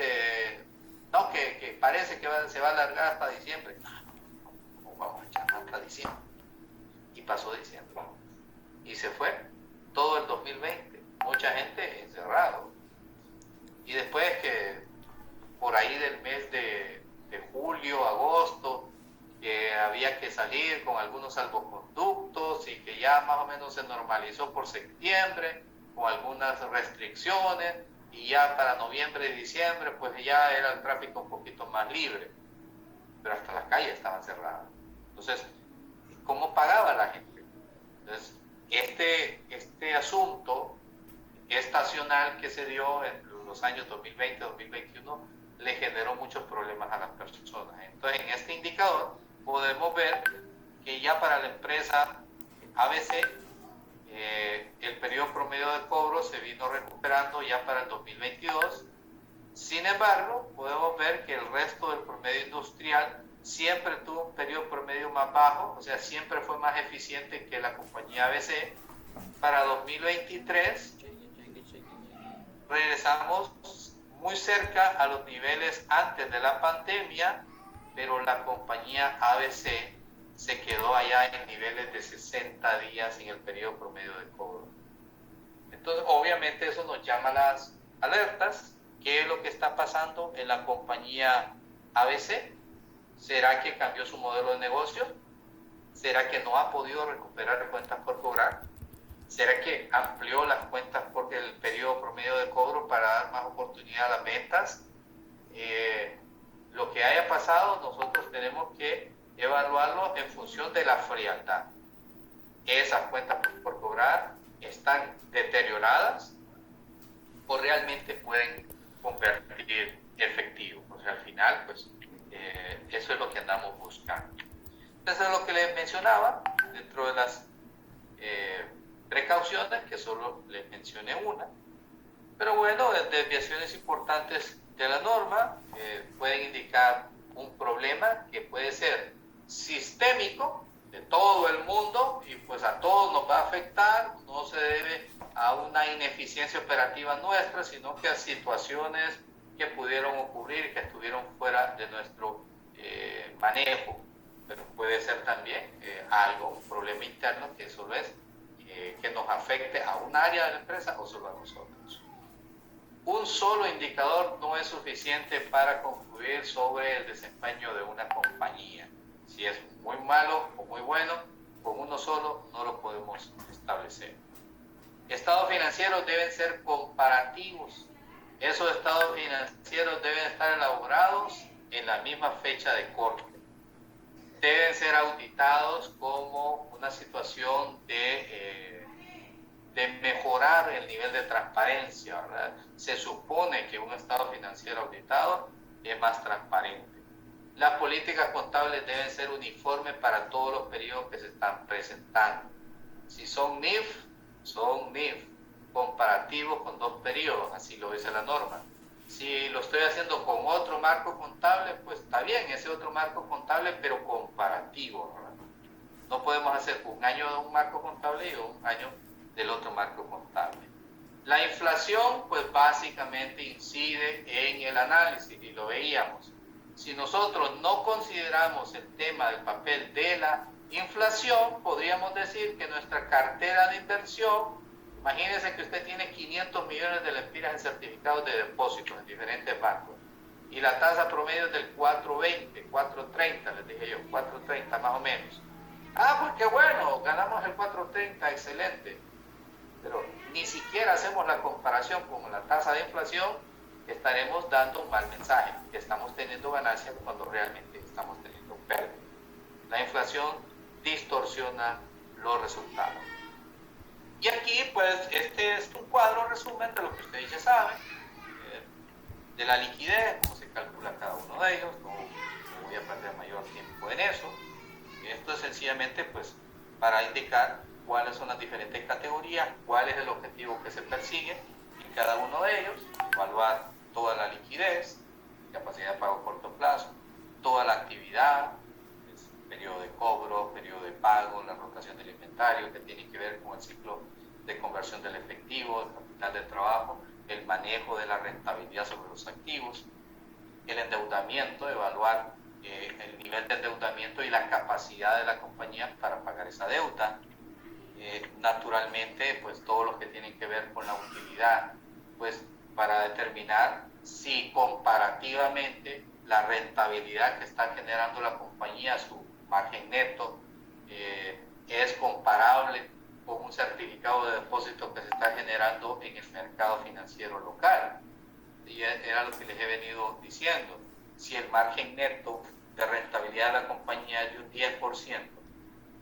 no, que parece que se va a alargar hasta diciembre. No, vamos a echar hasta diciembre. Y pasó diciembre. Y se fue todo el 2020. Mucha gente encerrado. Y después que por ahí del mes de julio, agosto, que había que salir con algunos salvoconductos y que ya más o menos se normalizó por septiembre, con algunas restricciones, y ya para noviembre y diciembre pues ya era el tráfico un poquito más libre, pero hasta las calles estaban cerradas. Entonces, ¿cómo pagaba la gente? Entonces, este asunto estacional que se dio en los años 2020-2021 le generó muchos problemas a las personas. Entonces, en este indicador podemos ver que ya para la empresa ABC el periodo promedio de cobro se vino recuperando ya para el 2022. Sin embargo, podemos ver que el resto del promedio industrial siempre tuvo un periodo promedio más bajo, o sea, siempre fue más eficiente que la compañía ABC. Para 2023 regresamos muy cerca a los niveles antes de la pandemia, pero la compañía ABC se quedó allá en niveles de 60 días en el periodo promedio de cobro. Entonces, obviamente eso nos llama la alertas. ¿Qué es lo que está pasando en la compañía ABC? ¿Será que cambió su modelo de negocio? ¿Será que no ha podido recuperar cuentas por cobrar? ¿Será que amplió las cuentas porque el periodo promedio de cobro para dar más oportunidad a las ventas? Lo que haya pasado, nosotros tenemos que evaluarlo en función de la frialdad. ¿Esas cuentas por cobrar están deterioradas o realmente pueden convertir efectivo? Pues al final, pues eso es lo que andamos buscando. Entonces, lo que les mencionaba, dentro de las precauciones, que solo les mencioné una, pero bueno, desviaciones importantes de la norma pueden indicar un problema que puede ser sistémico de todo el mundo y pues a todos nos va a afectar. No se debe a una ineficiencia operativa nuestra, sino que a situaciones que pudieron ocurrir, que estuvieron fuera de nuestro manejo. Pero puede ser también un problema interno que solo es que nos afecte a un área de la empresa o solo a nosotros. Un solo indicador no es suficiente para concluir sobre el desempeño de una compañía. Si es muy malo o muy bueno, con uno solo no lo podemos establecer. Estados financieros deben ser comparativos. Esos estados financieros deben estar elaborados en la misma fecha de corte. Deben ser auditados como una situación de mejorar el nivel de transparencia, ¿verdad? Se supone que un estado financiero auditado es más transparente. Las políticas contables deben ser uniformes para todos los periodos que se están presentando. Si son NIF, son NIF, comparativos con 2 periodos, así lo dice la norma. Si lo estoy haciendo con otro marco contable, pues está bien, ese otro marco contable, pero comparativo, ¿verdad? No podemos hacer un año de un marco contable y un año del otro marco contable. La inflación, pues básicamente incide en el análisis, y lo veíamos. Si nosotros no consideramos el tema del papel de la inflación, podríamos decir que nuestra cartera de inversión, imagínense que usted tiene 500 millones de lempiras en certificados de depósitos en diferentes bancos, y la tasa promedio es del 4.20, 4.30, les dije yo, 4.30 más o menos. Pues qué bueno, ganamos el 4.30, excelente. Pero ni siquiera hacemos la comparación con la tasa de inflación, estaremos dando un mal mensaje, que estamos teniendo ganancias cuando realmente estamos teniendo pérdida. La inflación distorsiona los resultados. Y aquí, pues, este es un cuadro resumen de lo que ustedes ya saben, de la liquidez, cómo se calcula cada uno de ellos. No voy a perder mayor tiempo en eso. Esto es sencillamente, pues, para indicar cuáles son las diferentes categorías, cuál es el objetivo que se persigue en cada uno de ellos, evaluar toda la liquidez, capacidad de pago a corto plazo, toda la actividad, periodo de cobro, periodo de pago, la rotación del inventario, que tiene que ver con el ciclo de conversión del efectivo, el capital de trabajo, el manejo de la rentabilidad sobre los activos, el endeudamiento, evaluar el nivel de endeudamiento y la capacidad de la compañía para pagar esa deuda. Naturalmente, pues todo lo que tiene que ver con la utilidad, pues para determinar si comparativamente la rentabilidad que está generando la compañía, su margen neto, es comparable con un certificado de depósito que se está generando en el mercado financiero local. Y era lo que les he venido diciendo. Si el margen neto de rentabilidad de la compañía es de un 10%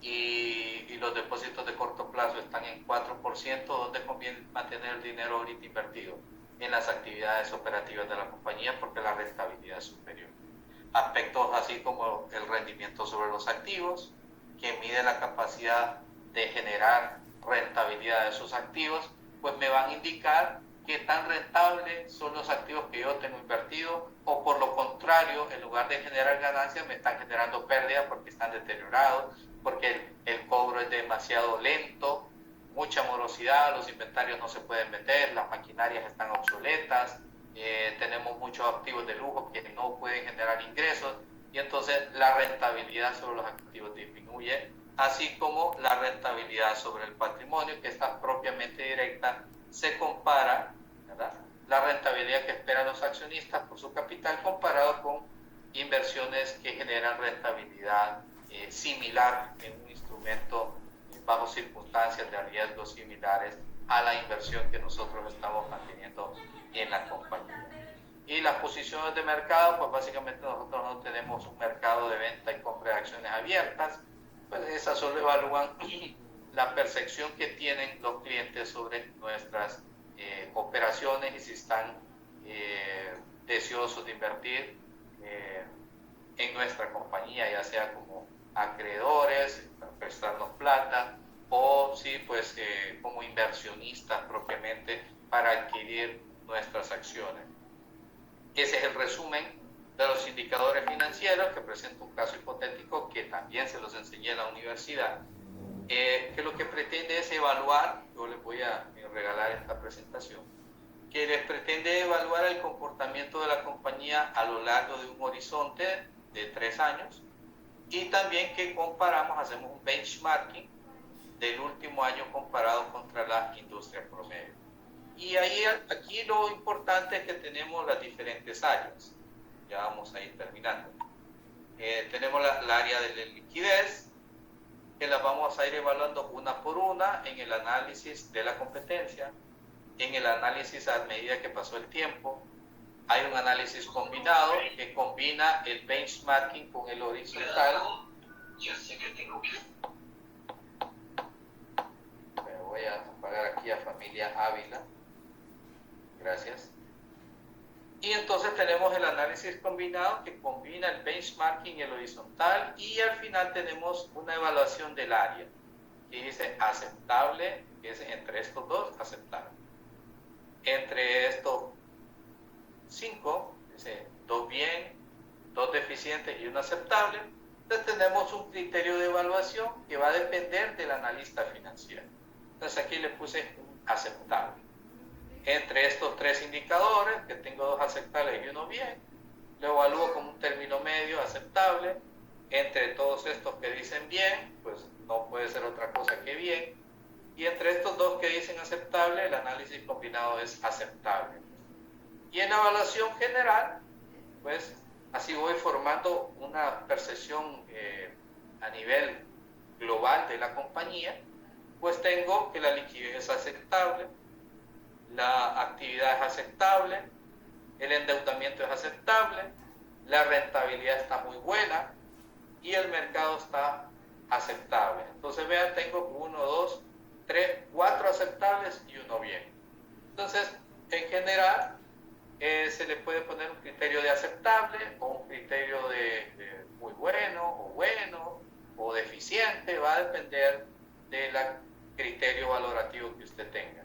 y los depósitos de corto plazo están en 4%, ¿dónde conviene mantener el dinero ahorita invertido? En las actividades operativas de la compañía, porque la rentabilidad es superior. Aspectos así como el rendimiento sobre los activos, que mide la capacidad de generar rentabilidad de esos activos, pues me van a indicar qué tan rentables son los activos que yo tengo invertido, o por lo contrario, en lugar de generar ganancias, me están generando pérdidas porque están deteriorados, porque el cobro es demasiado lento, mucha morosidad, los inventarios no se pueden vender, las maquinarias están obsoletas, tenemos muchos activos de lujo que no pueden generar ingresos, y entonces la rentabilidad sobre los activos disminuye, así como la rentabilidad sobre el patrimonio, que está propiamente directa, se compara, ¿verdad?, la rentabilidad que esperan los accionistas por su capital comparado con inversiones que generan rentabilidad similar en un instrumento bajo circunstancias de riesgo similares a la inversión que nosotros estamos manteniendo en la compañía. Y las posiciones de mercado, pues básicamente nosotros no tenemos un mercado de venta y compra de acciones abiertas, pues esas solo evalúan la percepción que tienen los clientes sobre nuestras operaciones y si están deseosos de invertir en nuestra compañía, ya sea como acreedores, para prestarnos plata, o sí, pues como inversionistas propiamente para adquirir nuestras acciones. Ese es el resumen de los indicadores financieros, que presenta un caso hipotético que también se los enseñé en la universidad, que lo que pretende es evaluar, yo les voy a regalar esta presentación, que les pretende evaluar el comportamiento de la compañía a lo largo de un horizonte de 3 años, y también que comparamos, hacemos un benchmarking del último año comparado contra la industria promedio. Y ahí, aquí lo importante es que tenemos las diferentes áreas. Ya vamos a ir terminando. Tenemos la área de la liquidez, que la vamos a ir evaluando una por una en el análisis de la competencia, en el análisis a medida que pasó el tiempo. Hay un análisis combinado que combina el benchmarking con el horizontal. Yo sé que tengo que... Pero voy a apagar aquí a Familia Ávila. Gracias. Y entonces tenemos el análisis combinado que combina el benchmarking y el horizontal, y al final tenemos una evaluación del área que dice aceptable, que es entre estos dos, aceptable. Entre estos 5, dice 2 bien, 2 deficientes y 1 aceptable. Entonces tenemos un criterio de evaluación que va a depender del analista financiero. Entonces aquí le puse un aceptable. Entre estos 3 indicadores, que tengo 2 aceptables y 1 bien, lo evalúo como un término medio aceptable. Entre todos estos que dicen bien, pues no puede ser otra cosa que bien. Y entre estos 2 que dicen aceptable, el análisis combinado es aceptable. Y en la evaluación general, pues así voy formando una percepción a nivel global de la compañía. Pues tengo que la liquidez es aceptable, la actividad es aceptable, el endeudamiento es aceptable, la rentabilidad está muy buena y el mercado está aceptable. Entonces vean, tengo 1, 2, 3, 4 aceptables y 1 bien. Entonces, en general, se le puede poner un criterio de aceptable o un criterio de muy bueno o deficiente, va a depender del criterio valorativo que usted tenga.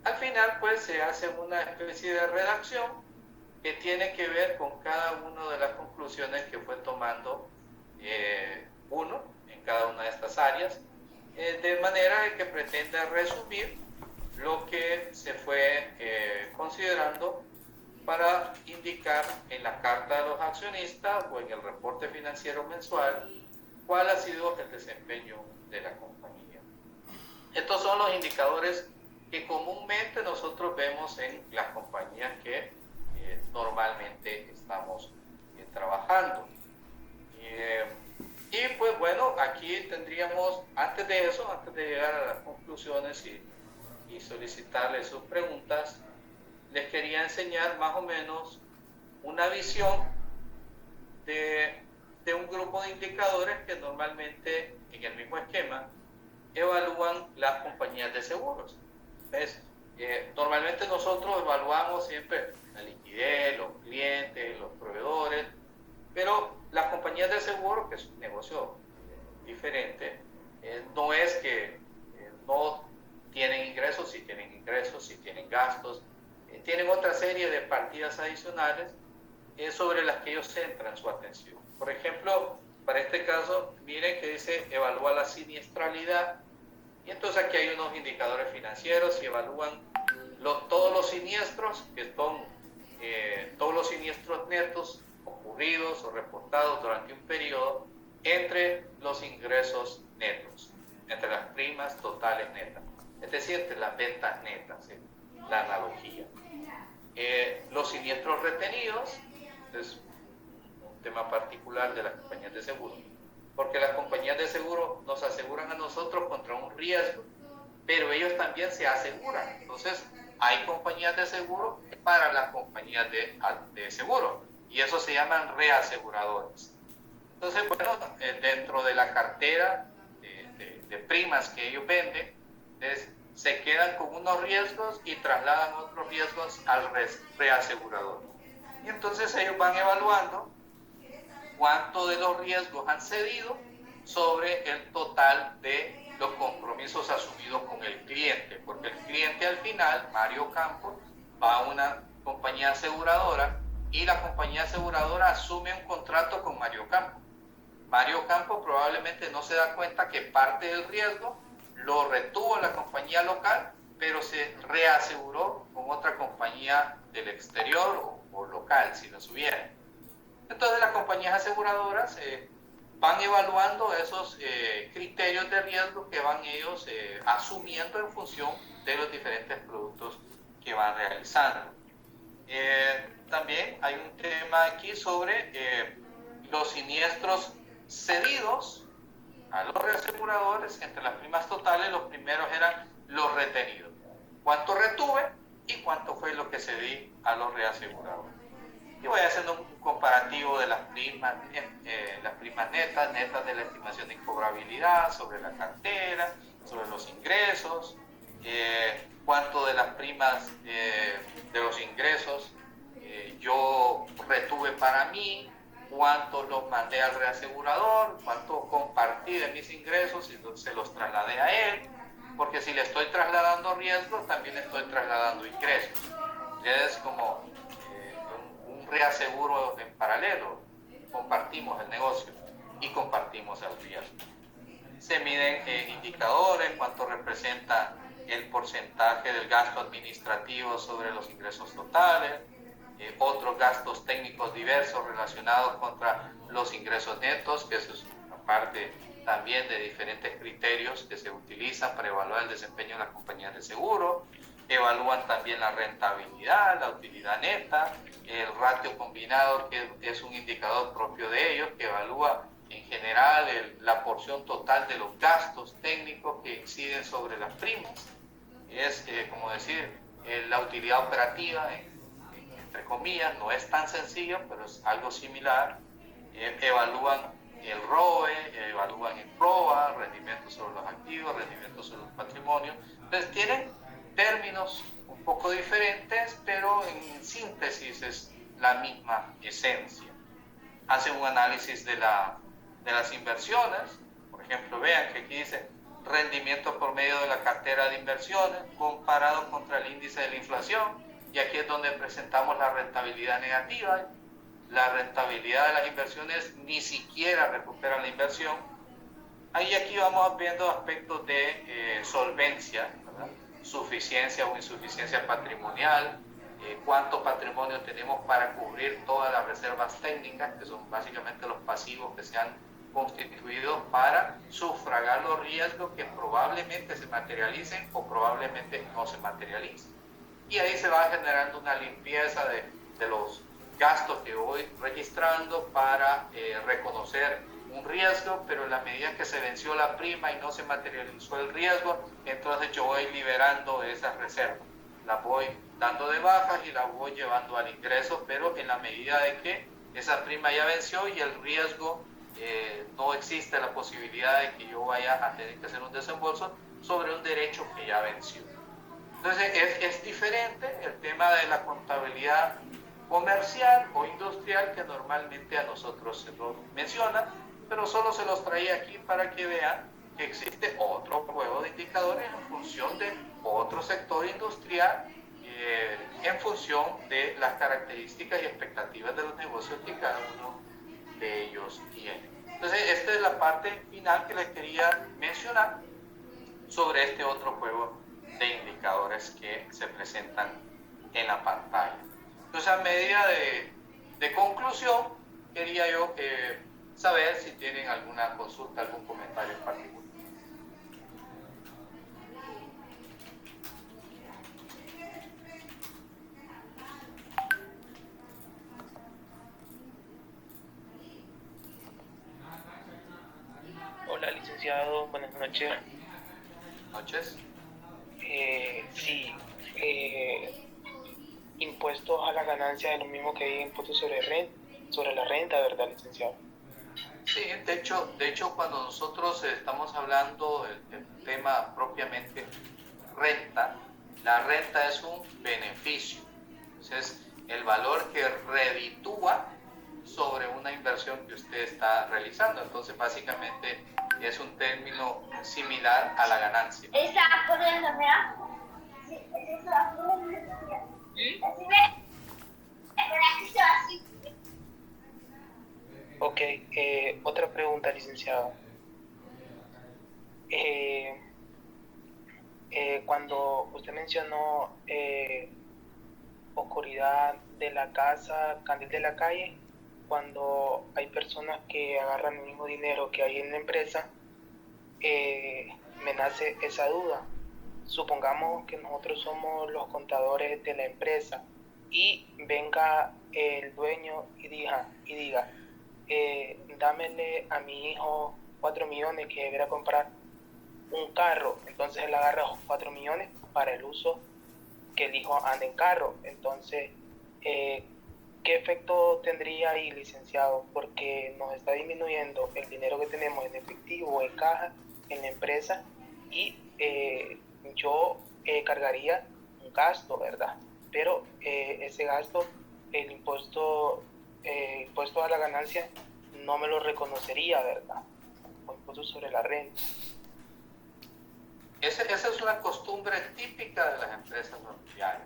Al final, pues, se hace una especie de redacción que tiene que ver con cada una de las conclusiones que fue tomando uno en cada una de estas áreas, de manera que pretenda resumir lo que se fue considerando para indicar en la carta de los accionistas o en el reporte financiero mensual cuál ha sido el desempeño de la compañía. Estos son los indicadores que comúnmente nosotros vemos en las compañías que normalmente estamos trabajando. Y pues bueno, aquí tendríamos, antes de eso, antes de llegar a las conclusiones y solicitarles sus preguntas, les quería enseñar más o menos una visión de un grupo de indicadores que normalmente en el mismo esquema evalúan las compañías de seguros. ¿Ves? Normalmente nosotros evaluamos siempre la liquidez, los clientes, los proveedores, pero las compañías de seguro, que es un negocio diferente, no es que no tienen ingresos, sí tienen gastos, tienen otra serie de partidas adicionales sobre las que ellos centran su atención. Por ejemplo, para este caso, miren que dice evalúa la siniestralidad, y entonces aquí hay unos indicadores financieros y evalúan todos los siniestros, que son todos los siniestros netos ocurridos o reportados durante un periodo entre los ingresos netos, entre las primas totales netas, es decir, entre las ventas netas, la analogía. Los siniestros retenidos es un tema particular de las compañías de seguro, porque las compañías de seguro nos aseguran a nosotros contra un riesgo, pero ellos también se aseguran. Entonces, hay compañías de seguro para las compañías de seguro, y eso se llaman reaseguradores. Entonces, bueno, dentro de la cartera de primas que ellos venden, se quedan con unos riesgos y trasladan otros riesgos al reasegurador. Y entonces ellos van evaluando cuánto de los riesgos han cedido sobre el total de los compromisos asumidos con el cliente, porque el cliente al final, Mario Campos, va a una compañía aseguradora y la compañía aseguradora asume un contrato con Mario Campos. Mario Campos probablemente no se da cuenta que parte del riesgo lo retuvo la compañía local, pero se reaseguró con otra compañía del exterior o local, si las hubiera. Entonces las compañías aseguradoras van evaluando esos criterios de riesgo que van ellos asumiendo en función de los diferentes productos que van realizando. También hay un tema aquí sobre los siniestros cedidos a los reaseguradores. Entre las primas totales, los primeros eran los retenidos. ¿Cuánto retuve y cuánto fue lo que cedí a los reaseguradores? Y voy haciendo un comparativo de las primas netas de la estimación de incobrabilidad, sobre la cartera, sobre los ingresos, cuánto de las primas de los ingresos yo retuve para mí, cuánto los mandé al reasegurador, cuánto compartí de mis ingresos y se los trasladé a él, porque si le estoy trasladando riesgos, también estoy trasladando ingresos. Es como un reaseguro en paralelo, compartimos el negocio y compartimos el riesgo. Se miden indicadores, cuánto representa el porcentaje del gasto administrativo sobre los ingresos totales, otros gastos técnicos diversos relacionados contra los ingresos netos, que eso es una parte también de diferentes criterios que se utilizan para evaluar el desempeño de las compañías de seguro. Evalúan también la rentabilidad, la utilidad neta, el ratio combinado, que es un indicador propio de ellos, que evalúa en general la porción total de los gastos técnicos que inciden sobre las primas. Es como decir, la utilidad operativa, entre comillas, no es tan sencillo, pero es algo similar. Evalúan el ROE, evalúan el ROA, rendimiento sobre los activos, rendimiento sobre los patrimonios. Entonces tienen términos un poco diferentes, pero en síntesis es la misma esencia. Hacen un análisis de las inversiones. Por ejemplo, vean que aquí dice rendimiento por medio de la cartera de inversiones comparado contra el índice de la inflación, y aquí es donde presentamos la rentabilidad negativa. La rentabilidad de las inversiones ni siquiera recupera la inversión. Ahí aquí vamos viendo aspectos de solvencia, ¿verdad? Suficiencia o insuficiencia patrimonial, cuánto patrimonio tenemos para cubrir todas las reservas técnicas, que son básicamente los pasivos que se han constituido para sufragar los riesgos que probablemente se materialicen o probablemente no se materialicen. Y ahí se va generando una limpieza de los gastos que voy registrando para reconocer un riesgo, pero en la medida que se venció la prima y no se materializó el riesgo, entonces yo voy liberando esas reservas, las voy dando de bajas y las voy llevando al ingreso, pero en la medida de que esa prima ya venció y el riesgo no existe la posibilidad de que yo vaya a tener que hacer un desembolso sobre un derecho que ya venció. Entonces es diferente el tema de la contabilidad comercial o industrial, que normalmente a nosotros se nos menciona, pero solo se los traía aquí para que vean que existe otro juego de indicadores en función de otro sector industrial, en función de las características y expectativas de los negocios que cada uno de ellos tiene. Entonces esta es la parte final que les quería mencionar sobre este otro juego de indicadores que se presentan en la pantalla. Entonces, a medida de conclusión, quería yo saber si tienen alguna consulta, algún comentario en particular. licenciado, buenas noches. Noches. Sí, impuestos a la ganancia es lo mismo que hay impuestos sobre la renta, ¿verdad, licenciado? Sí, de hecho, cuando nosotros estamos hablando del tema propiamente renta, la renta es un beneficio. Entonces, el valor que reditúa sobre una inversión que usted está realizando. Entonces, básicamente es un término similar a la ganancia. Ok, otra pregunta, licenciado. Cuando usted mencionó oscuridad de la casa, candil de la calle, cuando hay personas que agarran el mismo dinero que hay en la empresa, me nace esa duda. Supongamos que nosotros somos los contadores de la empresa y venga el dueño y diga, dámele a mi hijo 4 millones que debería comprar un carro. Entonces él agarra 4 millones para el uso que el hijo ande en carro. Entonces, ¿qué efecto tendría ahí, licenciado? Porque nos está disminuyendo el dinero que tenemos en efectivo, en caja, en la empresa, y yo cargaría un gasto, ¿verdad? Pero ese gasto, el impuesto a la ganancia, no me lo reconocería, ¿verdad? O impuesto sobre la renta. Esa es una costumbre típica de las empresas familiares.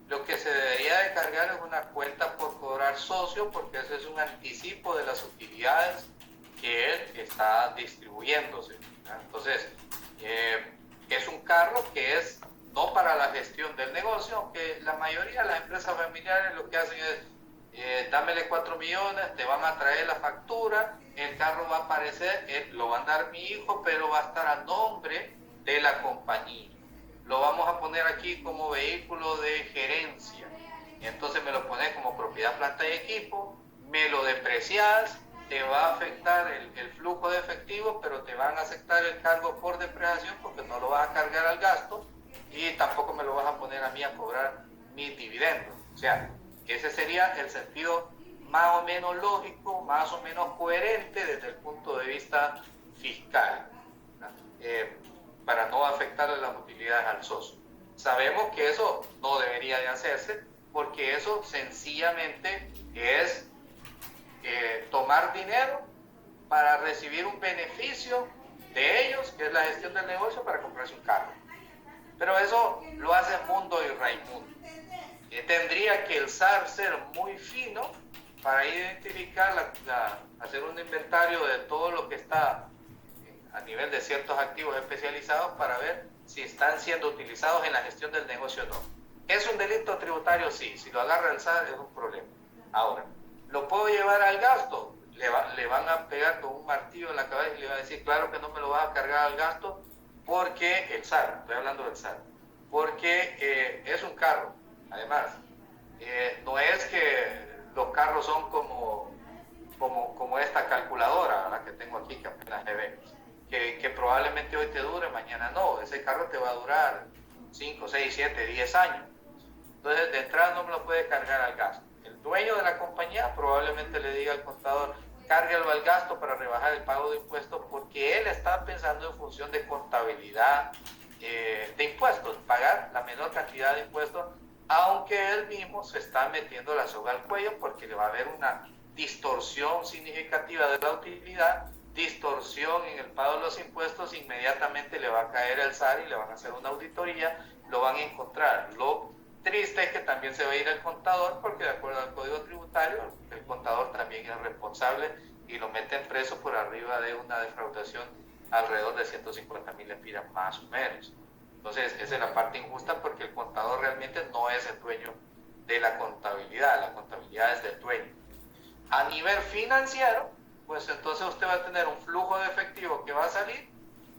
Lo que se debería de cargar es una cuenta por cobrar socio, porque ese es un anticipo de las utilidades que él está distribuyéndose. Entonces, es un carro que es no para la gestión del negocio, aunque la mayoría de las empresas familiares lo que hacen es dámele 4 millones, te van a traer la factura, el carro va a aparecer, lo va a dar mi hijo, pero va a estar a nombre de la compañía. Lo vamos a poner aquí como vehículo de gerencia. Entonces me lo pones como propiedad, planta y equipo, me lo deprecias, te va a afectar el flujo de efectivo, pero te van a aceptar el cargo por depreciación porque no lo vas a cargar al gasto y tampoco me lo vas a poner a mí a cobrar mis dividendos. O sea, ese sería el sentido más o menos lógico, más o menos coherente desde el punto de vista fiscal, para no afectarle las utilidades al socio. Sabemos que eso no debería de hacerse porque eso sencillamente es tomar dinero para recibir un beneficio de ellos, que es la gestión del negocio, para comprarse un carro. Pero eso lo hace Mundo y Raimundo. Tendría que el SAR ser muy fino para identificar, hacer un inventario de todo lo que está a nivel de ciertos activos especializados para ver si están siendo utilizados en la gestión del negocio o no. ¿Es un delito tributario? Sí. Si lo agarra el SAR es un problema. Ahora, ¿lo puedo llevar al gasto? Le van a pegar con un martillo en la cabeza y le van a decir, claro que no me lo vas a cargar al gasto porque el SAR, estoy hablando del SAR, porque es un carro. Además, no es que los carros son como esta calculadora, la que tengo aquí, que apenas se ve, que probablemente hoy te dure, mañana no. Ese carro te va a durar 5, 6, 7, 10 años. Entonces, de entrada no me lo puede cargar al gasto. El dueño de la compañía probablemente le diga al contador, cárguelo al gasto para rebajar el pago de impuestos, porque él está pensando en función de contabilidad de impuestos, pagar la menor cantidad de impuestos, aunque él mismo se está metiendo la soga al cuello porque le va a haber una distorsión significativa de la utilidad, distorsión en el pago de los impuestos, inmediatamente le va a caer el SAR y le van a hacer una auditoría, lo van a encontrar. Lo triste es que también se va a ir el contador porque de acuerdo al Código Tributario, el contador también es responsable y lo meten preso por arriba de una defraudación alrededor de 150,000 lempiras más o menos. Entonces, esa es la parte injusta porque el contador realmente no es el dueño de la contabilidad es del dueño. A nivel financiero, pues entonces usted va a tener un flujo de efectivo que va a salir,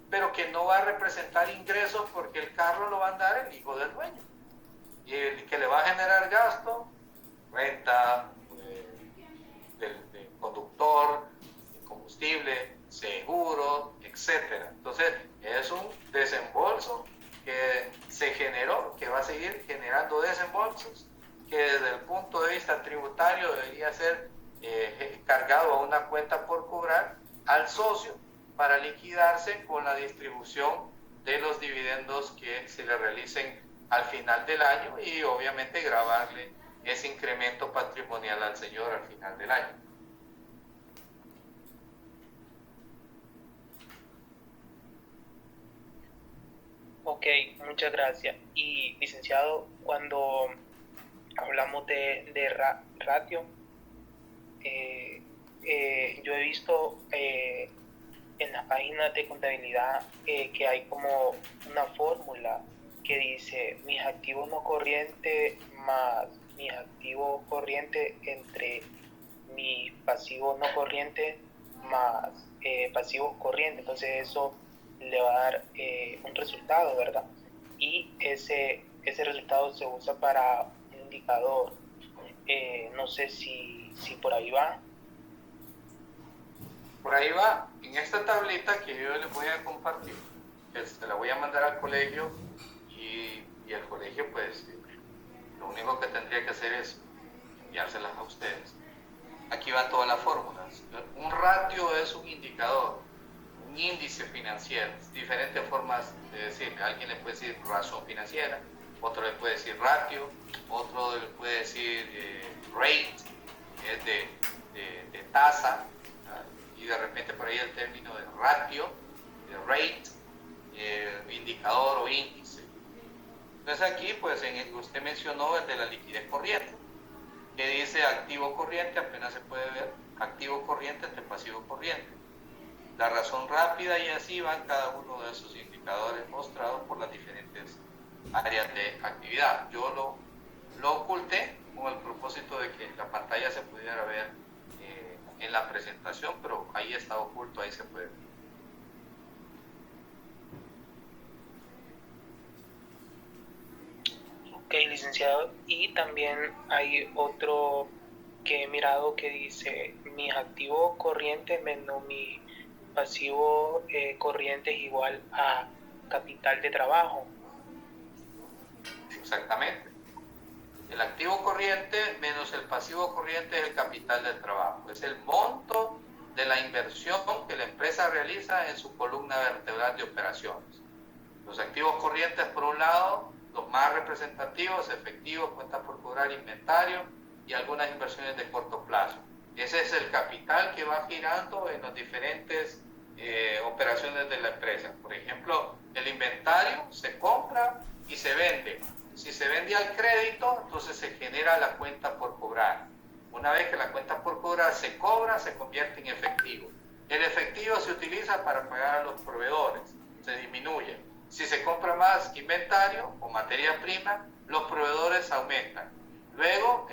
pero que no va a representar ingresos porque el carro lo va a andar el hijo del dueño. Y el que le va a generar gasto, renta, del conductor, combustible, seguro, etcétera. Entonces, es un desembolso que se generó, que va a seguir generando desembolsos, que desde el punto de vista tributario debería ser cargado a una cuenta por cobrar al socio para liquidarse con la distribución de los dividendos que se le realicen al final del año y obviamente grabarle ese incremento patrimonial al señor al final del año. Ok, muchas gracias. Y licenciado, cuando hablamos de ratio, yo he visto en las páginas de contabilidad que hay como una fórmula que dice mis activos no corrientes más mis activos corrientes entre mis pasivos no corrientes más pasivos corrientes. Entonces eso le va a dar un resultado, ¿verdad? Y ese resultado se usa para un indicador. No sé si por ahí va. Por ahí va, en esta tablita que yo les voy a compartir, que se la voy a mandar al colegio y el colegio pues lo único que tendría que hacer es enviárselas a ustedes. Aquí van todas las fórmulas. Un ratio es un indicador, un índice financiero, diferentes formas de decir. Alguien le puede decir razón financiera, otro le puede decir ratio, otro le puede decir rate, que es de tasa, y de repente por ahí el término de ratio, de rate, indicador o índice. Entonces aquí, pues usted mencionó el de la liquidez corriente, que dice activo corriente, apenas se puede ver, activo corriente entre pasivo corriente. La razón rápida y así van cada uno de esos indicadores mostrados por las diferentes áreas de actividad. Yo lo oculté con el propósito de que la pantalla se pudiera ver en la presentación, pero ahí está oculto, ahí se puede ver. Ok, licenciado. Y también hay otro que he mirado que dice mis activos corrientes menos mi pasivo corriente es igual a capital de trabajo. Exactamente. El activo corriente menos el pasivo corriente es el capital del trabajo. Es el monto de la inversión que la empresa realiza en su columna vertebral de operaciones. Los activos corrientes, por un lado, los más representativos, efectivos, cuentas por cobrar, inventario y algunas inversiones de corto plazo. Ese es el capital que va girando en las diferentes operaciones de la empresa. Por ejemplo, el inventario se compra y se vende. Si se vende al crédito, entonces se genera la cuenta por cobrar. Una vez que la cuenta por cobrar se cobra, se convierte en efectivo. El efectivo se utiliza para pagar a los proveedores, se disminuye. Si se compra más inventario o materia prima, los proveedores aumentan. Luego,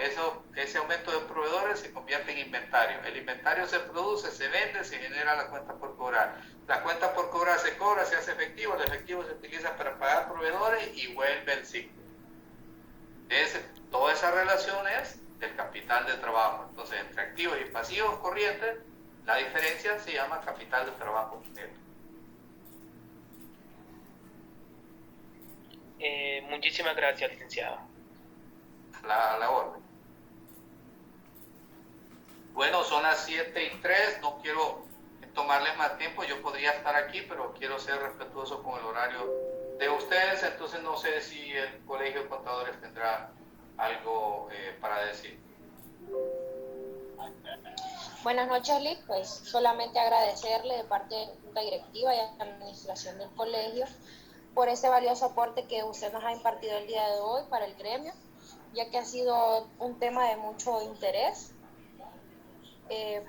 ese aumento de proveedores se convierte en inventario. El inventario se produce, se vende, se genera la cuenta por cobrar. La cuenta por cobrar se cobra, se hace efectivo, el efectivo se utiliza para pagar proveedores y vuelve el ciclo. Toda esa relación es del capital de trabajo. Entonces, entre activos y pasivos corrientes, la diferencia se llama capital de trabajo neto. Muchísimas gracias, licenciado. La orden. Bueno, son las 7:03, no quiero tomarles más tiempo, yo podría estar aquí, pero quiero ser respetuoso con el horario de ustedes, entonces no sé si el Colegio de Contadores tendrá algo para decir. Buenas noches, Liz. Pues solamente agradecerle de parte de la Junta Directiva y a la Administración del Colegio por ese valioso aporte que usted nos ha impartido el día de hoy para el gremio, ya que ha sido un tema de mucho interés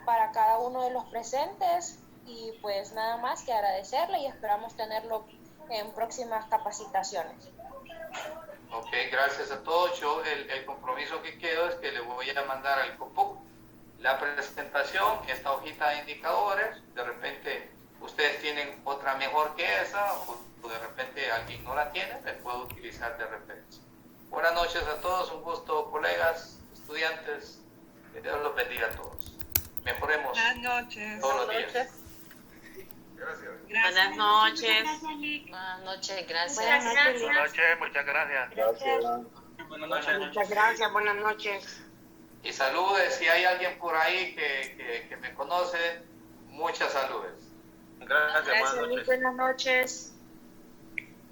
para cada uno de los presentes, y pues nada más que agradecerle y esperamos tenerlo en próximas capacitaciones. Ok, gracias a todos. Yo el compromiso que quedo es que le voy a mandar al COPUC la presentación, esta hojita de indicadores. De repente ustedes tienen otra mejor que esa, o de repente alguien no la tiene, la puedo utilizar de referencia. Buenas noches a todos, un gusto, colegas, estudiantes, que Dios los bendiga a todos. Mejoremos Buenas noches. todos los días. Gracias. Buenas noches. Buenas noches, gracias. Buenas noches. Buenas noches, muchas gracias. Buenas noches. Muchas gracias, buenas noches. Y saludes, si hay alguien por ahí que me conoce, muchas saludes. Gracias, buenas Lick. noches. Buenas noches.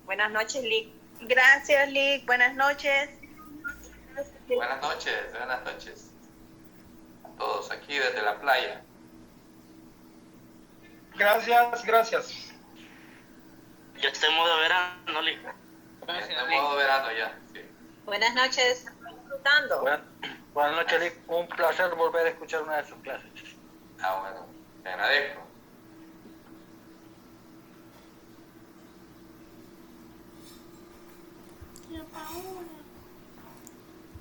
Buenas noches, Lick. Gracias, Lick. Buenas noches. Buenas noches a todos aquí desde la playa. Gracias. Ya está en modo verano, Lick. En modo verano ya. Sí. Buenas noches. Disfrutando. Buenas noches, Lick. Un placer volver a escuchar una de sus clases. Bueno, te agradezco.